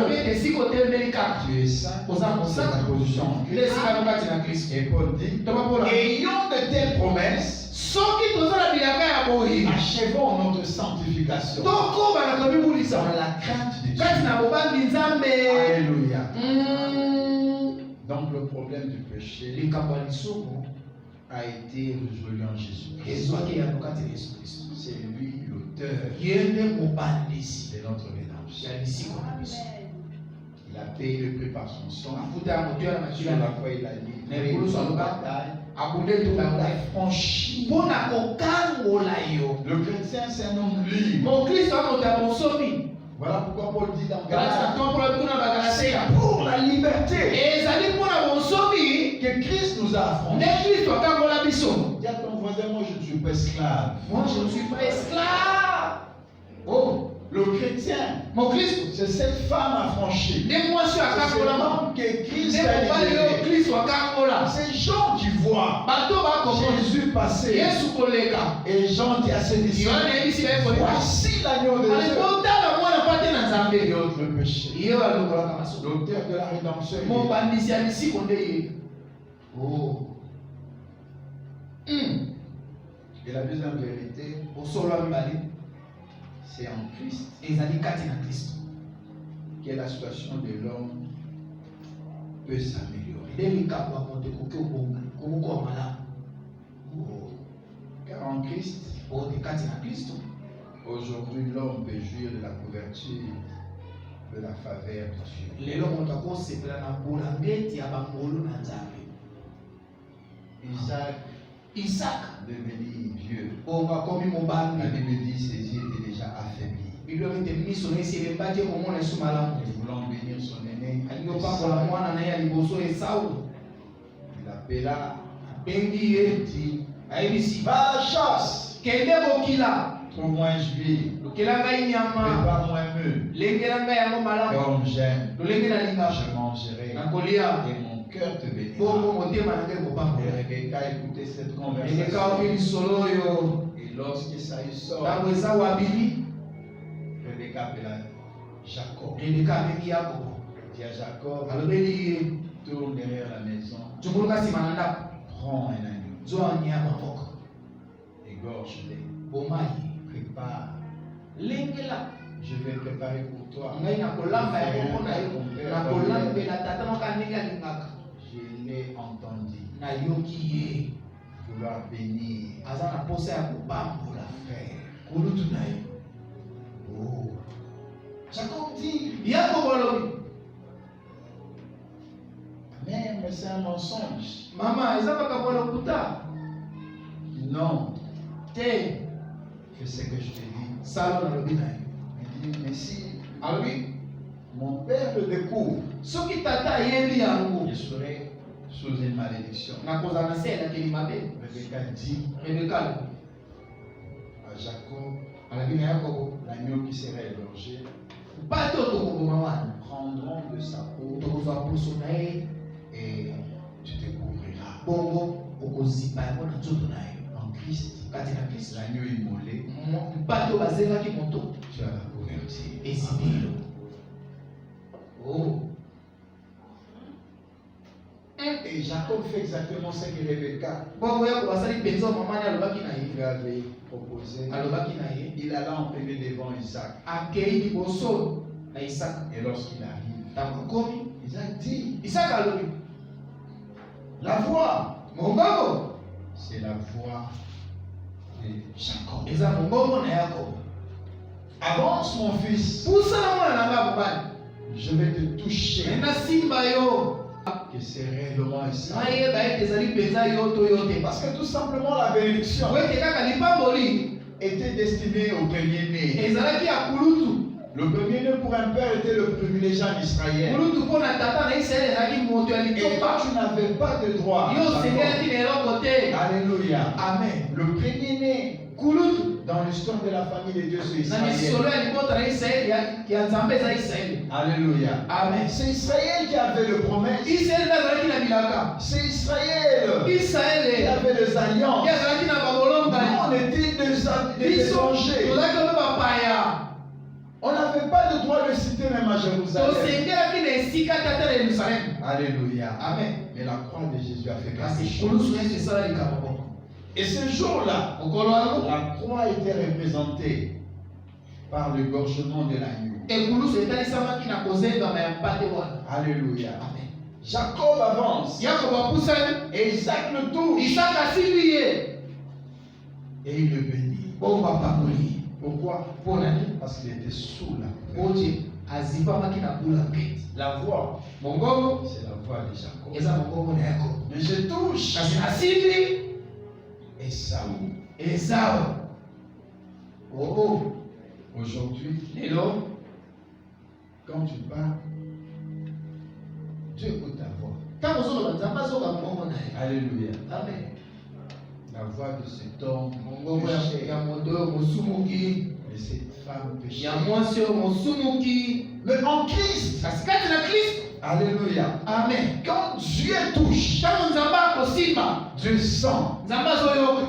tu es saint, c'est ta position en Christ. Et Paul dit, ayons de telles promesses, achevons notre sanctification dans la crainte de Dieu. Alléluia. Donc le problème du péché a été résolu en Jésus-Christ. C'est lui l'auteur de notre rédemption. Il a payé le prix par son sang. Sur la foi, il a livré une bataille. Il a franchi. Le chrétien, c'est un homme libre. Voilà pourquoi Paul dit dans Galates, c'est pour la liberté que Christ nous a affranchis. Dis à ton voisin, moi je ne suis pas esclave. Moi je ne suis pas esclave. Oh, le chrétien, c'est cette femme affranchie. C'est l'homme que Christ a libéré. Ces gens qui voient Jésus passer et Jean dit à ses disciples, voici l'agneau de Dieu. Et autres péchés. L'auteur de la rédemption. Et la deuxième vérité, c'est en Christ que la situation de l'homme peut s'améliorer. Car en Christ, aujourd'hui l'homme peut jouir de la couverture de la faveur de Dieu. Isaac devenu vieux. La Bible dit ses yeux étaient déjà affaiblis. Voulant bénir son aîné, il appela, il dit, va à la chasse, trouve-moi un gibier, prépare-moi un meuble, comme j'aime, je mangerai, et mon cœur te bénira. Et Rebecca écoutait cette conversation. Et lorsque ça y sort, Rebecca appela Jacob. Il dit à Jacob, tourne derrière la maison, prends un agneau, égorge-les, prépare. Je vais préparer pour toi. Je l'ai entendu vouloir bénir frère. Oh. Jacob dit, mais c'est un mensonge. Non. Fais ce que je te dis. Il dit, mais si mon père le découvre, je serai sous une malédiction. Rebecca dit à Jacob, l'agneau qui sera égorgé, prendront de sa peau et tu te couvriras. En Christ, l'agneau immolé, tu as la couverture. Oh. Et Jacob fait exactement ce que Rebecca Bongo ya kobasali penza mama ni alobaki na ye. lui avait proposé. Alobaki na ye. Il alla en premier devant Isaac. Akei liboso na Isaac. Et lorsqu'il arrive, Tango komi. Isaac dit, Isaac alobi. la voix, Mongongo. c'est la voix de Jacob. Eza mongongo na Yakob. Avance mon fils, Pusa na mwana na nga mobali. je vais te toucher. Ena simba yo. Que c'est réellement ça. Nayeba ete ezali penza yo to yo te. Parce que tout simplement la bénédiction Wete kaka lipamboli était destinée au premier-né. ezalaki ya kulutu. Le premier-né pour un père était le privilégié en Israël. Kulutu mpo na tata na Israele ezalaki moto ya Et toi, litopa. tu n'avais pas de droit. Yo Jacob. osengelaki na eloko te. Alléluia. Amen. Le premier-né Kulutu dans l'histoire de la famille de Dieu, c'est na misolo Israël. ya libota na Israele ya Nzambe eza Israele. Alléluia. Amen. C'est Israël qui avait le promesse. Israele nde azalaki na bilaka. C'est Israël qui Israele avait les alliances. nde azalaki na babolonga. Nous, on était des Biso étrangers. tozalaki ope bapaya. On n'avait pas le droit de citer même à Jérusalem. tosengelaki na esika te ata na Yerusalemu. Alléluia. Amen. Mais la croix de Jésus a fait kasi quelque chose. kulusu yesu esala likambo moko. Et ce jour-là, mokolo yango la croix était représentée par l'égorgement de l'agneau. ekulusu etalisamaki na kozengama ya mpate wana. Alléluia. Amen. Jacob avance Yakobo apusani. et Isaac le touche Isaka asimbi ye. et il le bénit. Bongo apakoli. Pourquoi? Mpo na nini? Parce qu'il était sous la Po croix. te azipamaki na bulanketi. La voix, mongongo c'est la voix de Jacob. eza mongongo na Yakobo. Mais je touche kasi asimbi Esaü. Esau. Oh, Aujourd'hui, lelo quand tu parles, Dieu écoute ta voix. ntango ozoloba nzambe azoka mongongo na ye. Alléluia. Amen. La voix de cet homme mongongo péché, ya moto oyo mosumuki de cette femme péchée. ya mwasi oyo mosumuki. Mais en Christ, kasi kati na Kristo. Alléluia. Amen. Quand Dieu touche, ntango nzambe akosimba Dieu sent. nzambe azoyoka.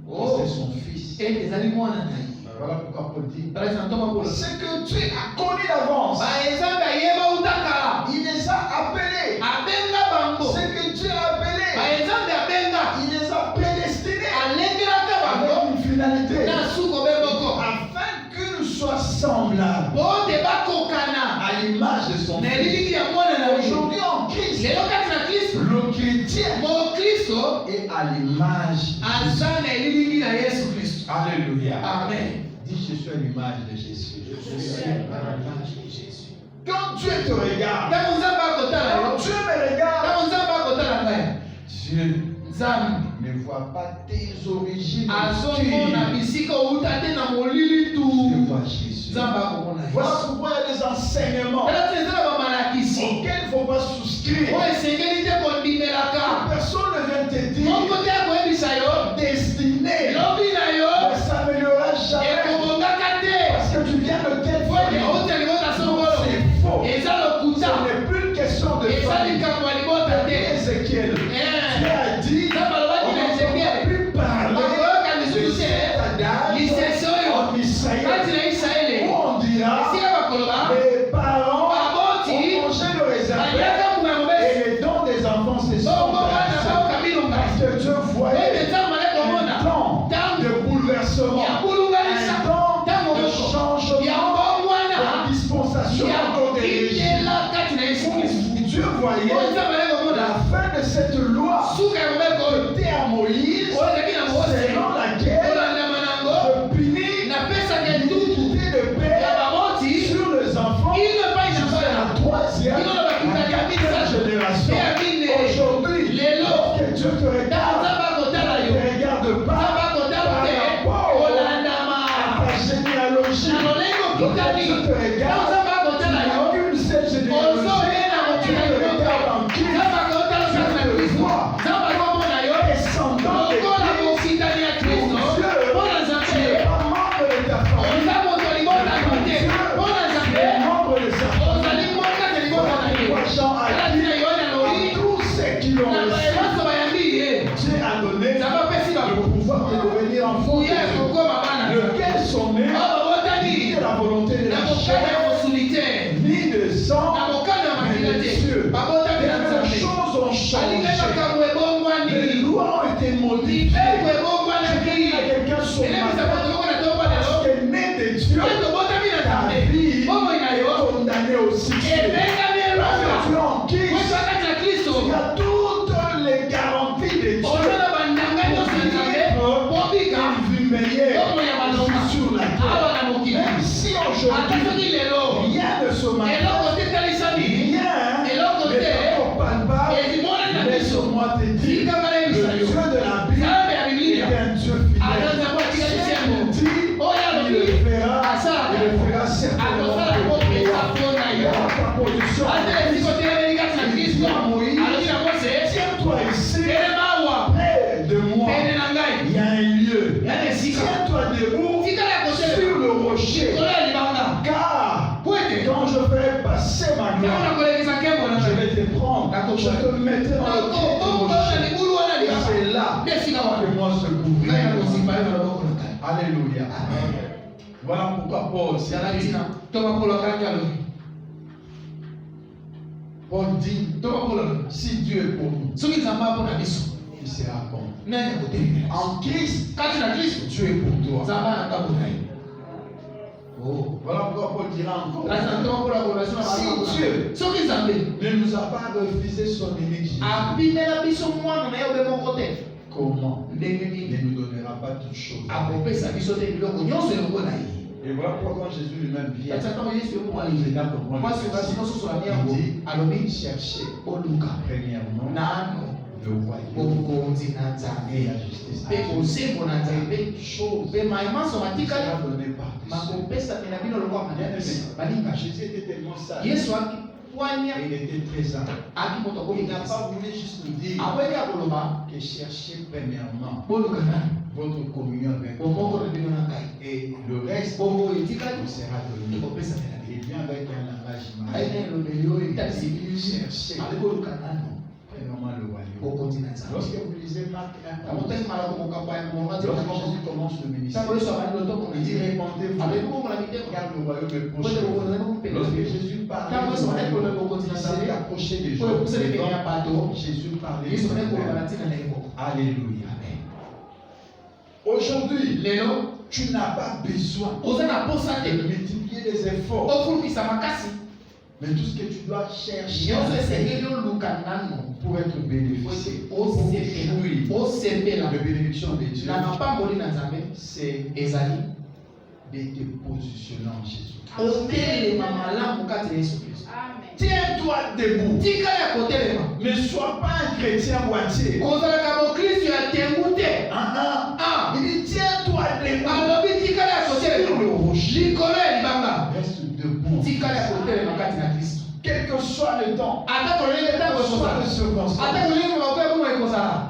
Oh, C'est son fils. ete ezali mwana na ye. Voilà pourquoi Paul dit. Par exemple, Paul. C'est que Dieu a connu d'avance. Nzambe ayeba utakala. Il les a appelés. Abenga bango. C'est que Dieu a appelé. Nzambe abenga. Il les a prédestinés Alengelaka bango. avec une finalité. Na suko beboko. Afin qu'ils soient semblables Bote bakokana. à l'image de son Na fils. elili ya mwana na ye. Aujourd'hui en Christ, Lelo kati na Kristo. le chrétien Mo Kristo est à l'image. aza na elili na Yesu Kristo. Alléluia. Amen. Dis, je suis à l'image de Jésus. Je suis à l'image de Jésus. Quand Dieu te regarde, Ntango nzambe akotala quand yo. Dieu me regarde, Ntango nzambe akotala ngai. Dieu Nzambe ne voit pas tes origines azomona obscures. bisika outa te na molili tu. Dieu voit Jésus. Nzambe akomona Yesu. Voilà pourquoi il y a des enseignements Tala te eza na bamalakisi auxquels il ne faut pas souscrire. oyo esengeli te kondimelaka. Personne ne vient te dire moko te akoyebisa yo destiné lobi na yo ne s'améliorera jamais ekobongaka te parce que tu viens de telle oyo famille. outa libota songolo C'est faux. eza lokuta Ce n'est plus une question de eza famille. likambo ya libota te. Ézéchiel, Dieu a dit Nzambe alobaki on na ne va Ezekiel plus parler bakoyoka de lisusu cet te adage lisese oyo en Israël kati na Israele où on dira esika bakoloba les parents baboti ont mangé le réservé baliaka mbuma ya mobesi et les dons des enfants se sont bongo bana versés. baoka bilonga Parce que Dieu oyo voyait nzambe ale un komona temps ntango de bouleversement, ya bulungalisa un temps ntango de moko ya changement, mbongwana de dispensation ya encore des régimes. kitela kati na Yesu Kristo. Dieu voyait oyo nzambe ale komona la fin de cette loi suka ya mobeko oyo était à Moïse, oyo ezalaki na mose selon laquelle kolandama nango je punis napesaka etutu l'iniquité de ya père baboti sur les enfants ino epai na jusqu'à la troisième Bino bakitaka à la misato. quatrième génération. Pe ya mine. Aujourd'hui, Lelo. lorsque Dieu te regarde, nzambe akotala il yo ne regarde nzambe pas akotala par te rapport kolandama à ta généalogie. na lolenge Lorsque okitani Dieu te regarde, nzambe tu akotala n'as yo qu'une seule généalogie. ozobena Tu te regardes en Christ, nzambe akotala kati na Kristo nzambe akomona yo descendant de lokola Christ. mokitani ya Kristo mpona Tu nzambe n'es pas membre de ta famille, oza moto libotaka te mpona tu nzambe es membre de sa famille. ozali mboka te libota na ye Pourquoi Jean a alati na dit yo na à loli tous ceux qui l'ont na reçu, bayebaso bayambi ye Dieu a donné nzambe apesi le bango pouvoir de devenir enfant de fuya Dieu, ekokoma bana lequel sont nés oyo babotani ni de la volonté de na la mokano ya chair, mosuni te ni de sang, na mokano ya mais makila de te Dieu. babotani Et na la nzambe chose Tiens-toi ici, Telema près de moi. pene na ngai. Il y a un lieu. Ya esika. Tiens-toi debout Tikala ya sur kotelema. le rocher. Likolo ya libanga. Car Po ete. quand je ferai passer ma Tango gloire, na kolekisa nkembo na je ngai. vais te prendre. D'accord. Je te mettrai dans le pied du rocher. Et c'est là que moi se couvrirai. Alléluia. Voilà pourquoi Paul s'est dit. Paul dit, si Dieu est pour nous, il sera pour nous. En Christ, Dieu est pour toi. Oh. Voilà pourquoi Paul dira encore, si Dieu ne nous a pas refusé son unique Jésus, comment il ne nous donnera pas toutes choses? Et voilà pourquoi Jésus lui-même vient. Il dit, cherchez premièrement le royaume et la justice. Et choses sera donnée par Jésus était tellement sage. Il était très humble. Il n'a pas voulu juste nous dire que cherchez premièrement votre communion avec moi. Et le reste vous sera donné. Il vient avec un langage magique. Cherchez premièrement le royaume. Lorsque vous lisez Marc 1, lorsque Jésus commence le ministère, il dit répandez-vous car le royaume est proche. Lorsque Jésus parlait du royaume, il s'est approché des gens. Jésus parlait du royaume. Alléluia. Aujourd'hui, tu n'as pas besoin de multiplier les efforts. Mais tout ce que tu dois chercher pour être bénéficié, pour jouir de bénédiction de Dieu, c'est de te positionner en Jésus. Tiens-toi debout. Ne sois pas un chrétien moitié. Il dit tiens-toi debout. Reste debout. Quel que soit le temps, soit le circonstance,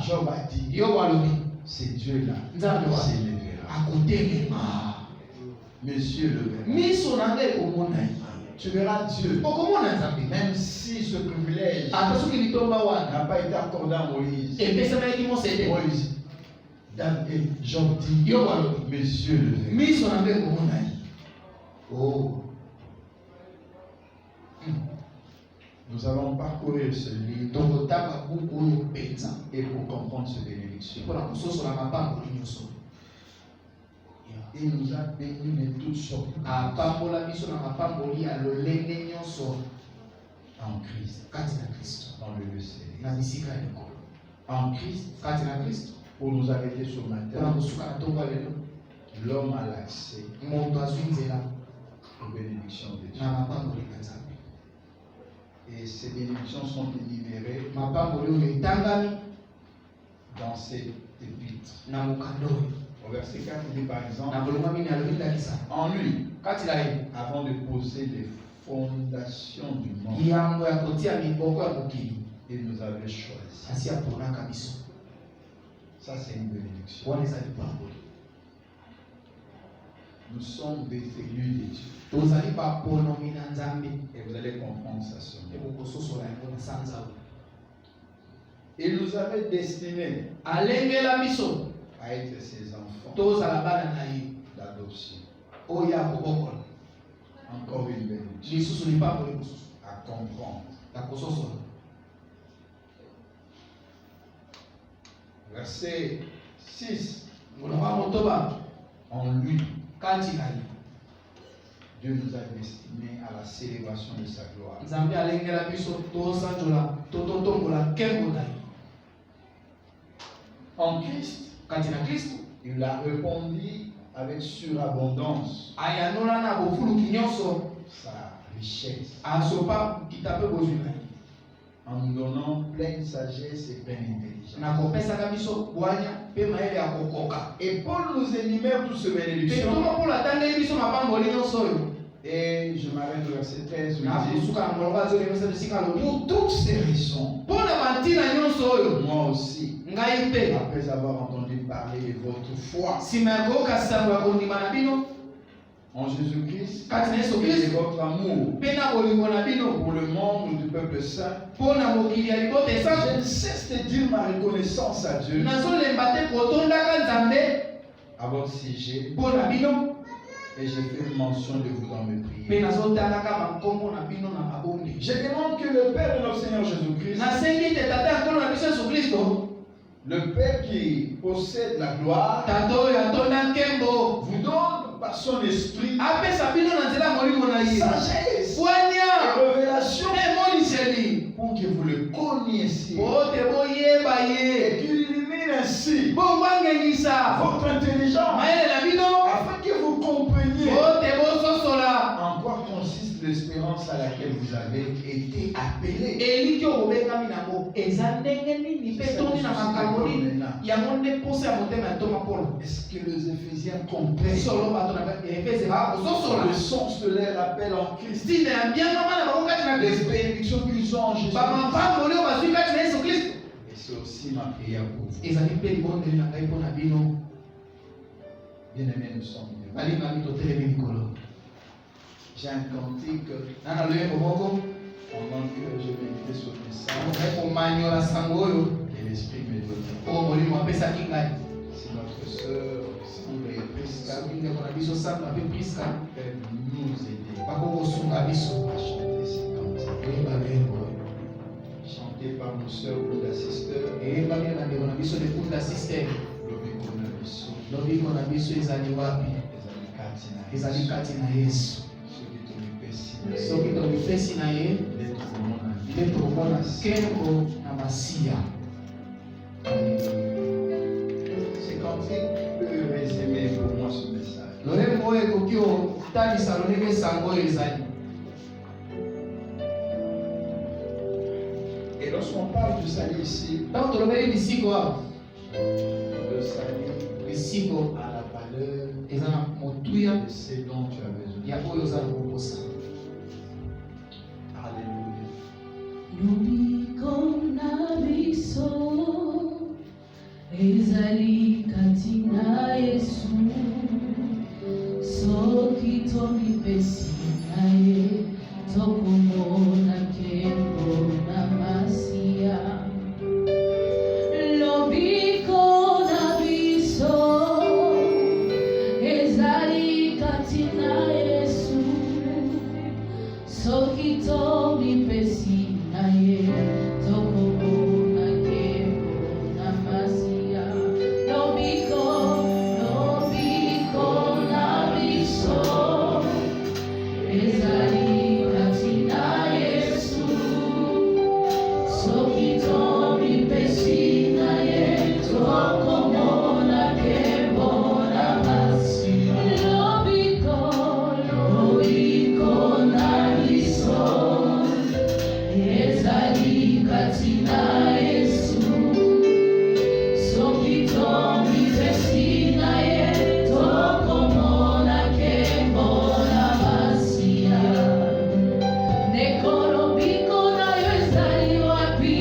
Job a dit, c'est Dieu là qui s'élèvera. Monsieur le verra. Tu verras Dieu. Même si ce privilège n'a pas été accordé à Moïse. Moïse. Job dit, Monsieur le verra. Oh. Nous allons parcourir ce livre et pour comprendre ce bénédiction. Il nous a bénis de toutes sortes. En Christ. Dans le lieu céleste. En Christ. Pour nous arrêter sur la terre. L'homme a l'accès aux bénédictions de Dieu. Et ces bénédictions sont délivrées dans cette épître. Au verset 4, il dit par exemple, en lui, avant de poser les fondations du monde, il nous avait choisi. Ça, c'est une bénédiction. Nous sommes des élus de Dieu. Et vous allez comprendre ça seulement. Il nous avait destinés à être ses enfants d'adoption. Encore une bénédiction. À comprendre. Verset 6. En lui, Dieu nous a destinés à la célébration de sa gloire. En Christ, il a répondu avec surabondance sa richesse, en nous donnant pleine sagesse et pleine intelligence. Et Paul nous énumère toutes ces bénédictions. Et je m'arrête au verset 13 où il dit, pour toutes ces raisons, Moi aussi, après avoir entendu parler de votre foi en Jésus-Christ et de votre amour pour le monde du peuple saint, je ne cesse de dire ma reconnaissance à Dieu à votre sujet. Et j'ai fait mention de vous dans mes prières. Je demande que le Père de notre Seigneur Jésus-Christ, le Père qui possède la gloire, vous donne par son esprit sagesse et révélation pour que vous le connaissiez et qu'il illumine ainsi votre intelligence afin que vous compreniez en quoi consiste l'espérance à laquelle vous avez été appelés. Est-ce que les Éphésiens comprennent le sens de leur appel en Christ, les bénédictions qu'ils ont en Jésus? Et c'est aussi ma prière pour vous. Bien-aimés, nous sommes bien. J'ai un cantique pendant que je méditais sur le message et l'Esprit me donne. C'est notre sœur Sandra et Prisca qui nous aider à chanter ces cantiques. Chanté par nos sœurs Buddha Sister et Lobiko Nabiso ezali kati na Yesu. Soki tomipesi na ye nde tokomona nkembo na masiya. Ce cantique peut résumer pour moi ce message. Lolembo ekoki otalisa lolenge sango oyo ezali. Et lorsqu'on parle du salut ici, tant tolobeli lisiko awa, le salut lisiko à la valeur ezana motuya de ce dont tu as besoin. Ya oyo ozala kokosa. Alléluia. Lobiko na biso ezali kati na Yesu, soki tomipesi na ye tokomona nkembo na masiya. Lobiko na biso ezali kati na Yesu, soki tomipesi na ye tokomona nkembo na masiya. Lobiko na biso ezali kati na Yesu, soki tomipesi na ye tokomona nkembo na masiya. Lobiko na biso ezali kati na Yesu, soki tomipesi na ye tokomona nkembo na masiya. Neko lobiko na yo ezali wapi?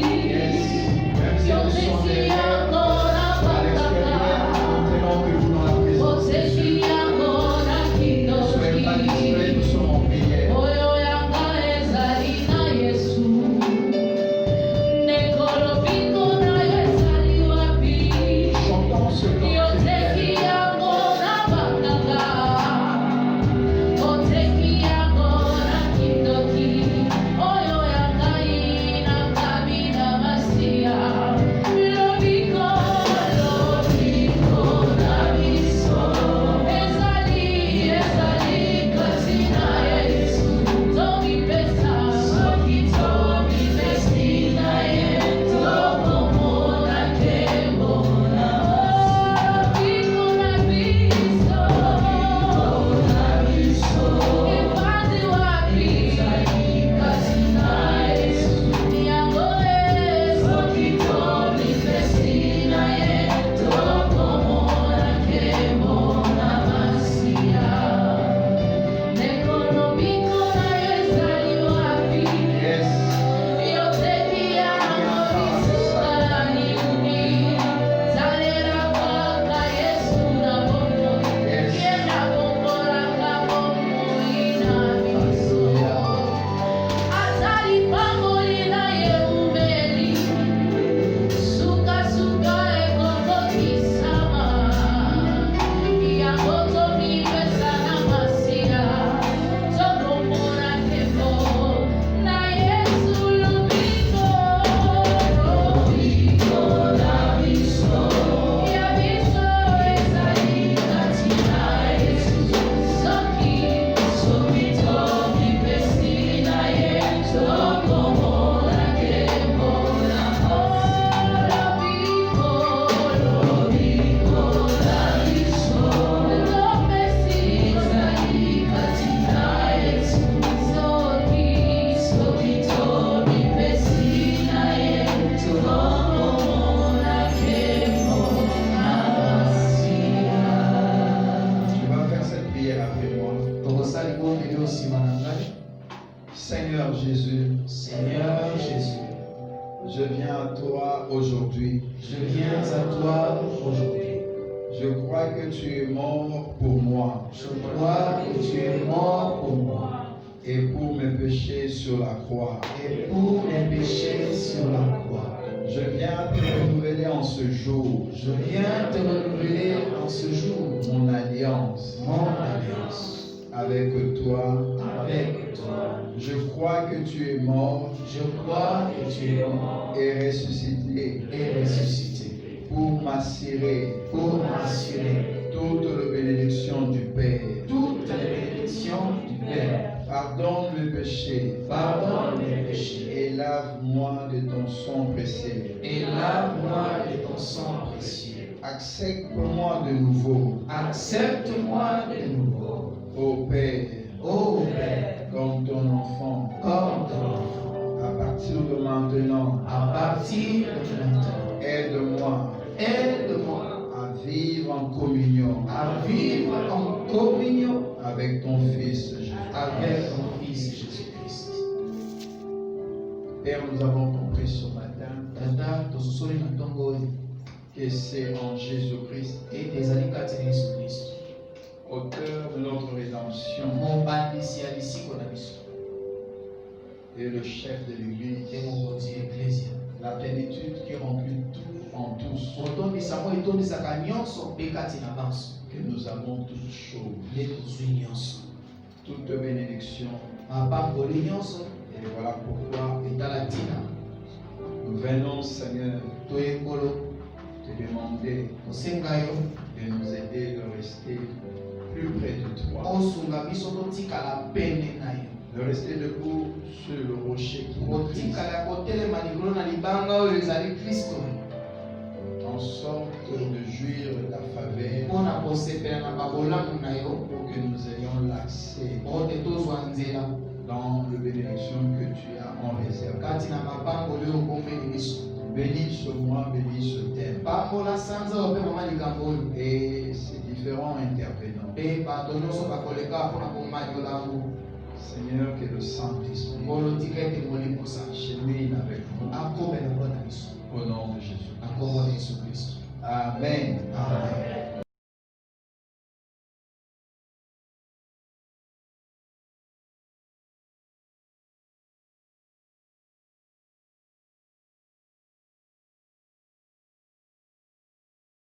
Je viens à toi aujourd'hui. Je viens à toi aujourd'hui. Je crois que tu es mort pour moi. Je crois que tu es mort pour moi. Et pour mes péchés sur la croix. Et pour mes péchés sur la croix. Je viens te renouveler en ce jour. Je viens te renouveler en ce jour. Mon alliance. Mon alliance. Avec toi. Avec toi. Je crois que tu es mort. Je crois que tu es mort. Et ressuscité. Et ressuscité. Pour m'assurer. Pour m'assurer. Toute la bénédiction du Père. Toute la bénédiction du Père. Pardonne mes péchés. Pardonne mes péchés. Et lave-moi de ton sang précieux. Et lave-moi de ton sang précieux. Accepte-moi de nouveau. Accepte-moi de nouveau. Ô Père. Ô Père. Comme ton enfant. Comme ton enfant. À partir de maintenant. À partir de maintenant. Aide-moi. Aide-moi. À vivre en communion. À vivre en communion. Avec ton Fils Jésus. Avec ton Fils Jésus-Christ. Père, nous avons compris ce matin que c'est en Jésus-Christ, auteur de notre rédemption, et le chef de l'Église, la plénitude qui remplit tout en tous, que nous avons toutes choses, toute bénédiction. Et voilà pourquoi nous venons, Seigneur, te demander de nous aider de rester plus près de toi, de rester debout sur le rocher qui nous Christ, en sorte de jouir de ta faveur pour que nous ayons l'accès dans la bénédiction que tu as en réserve. Bénis ce mois, bénis ce thème et ces différents intervenants. Seigneur, que le Saint-Esprit chemine avec nous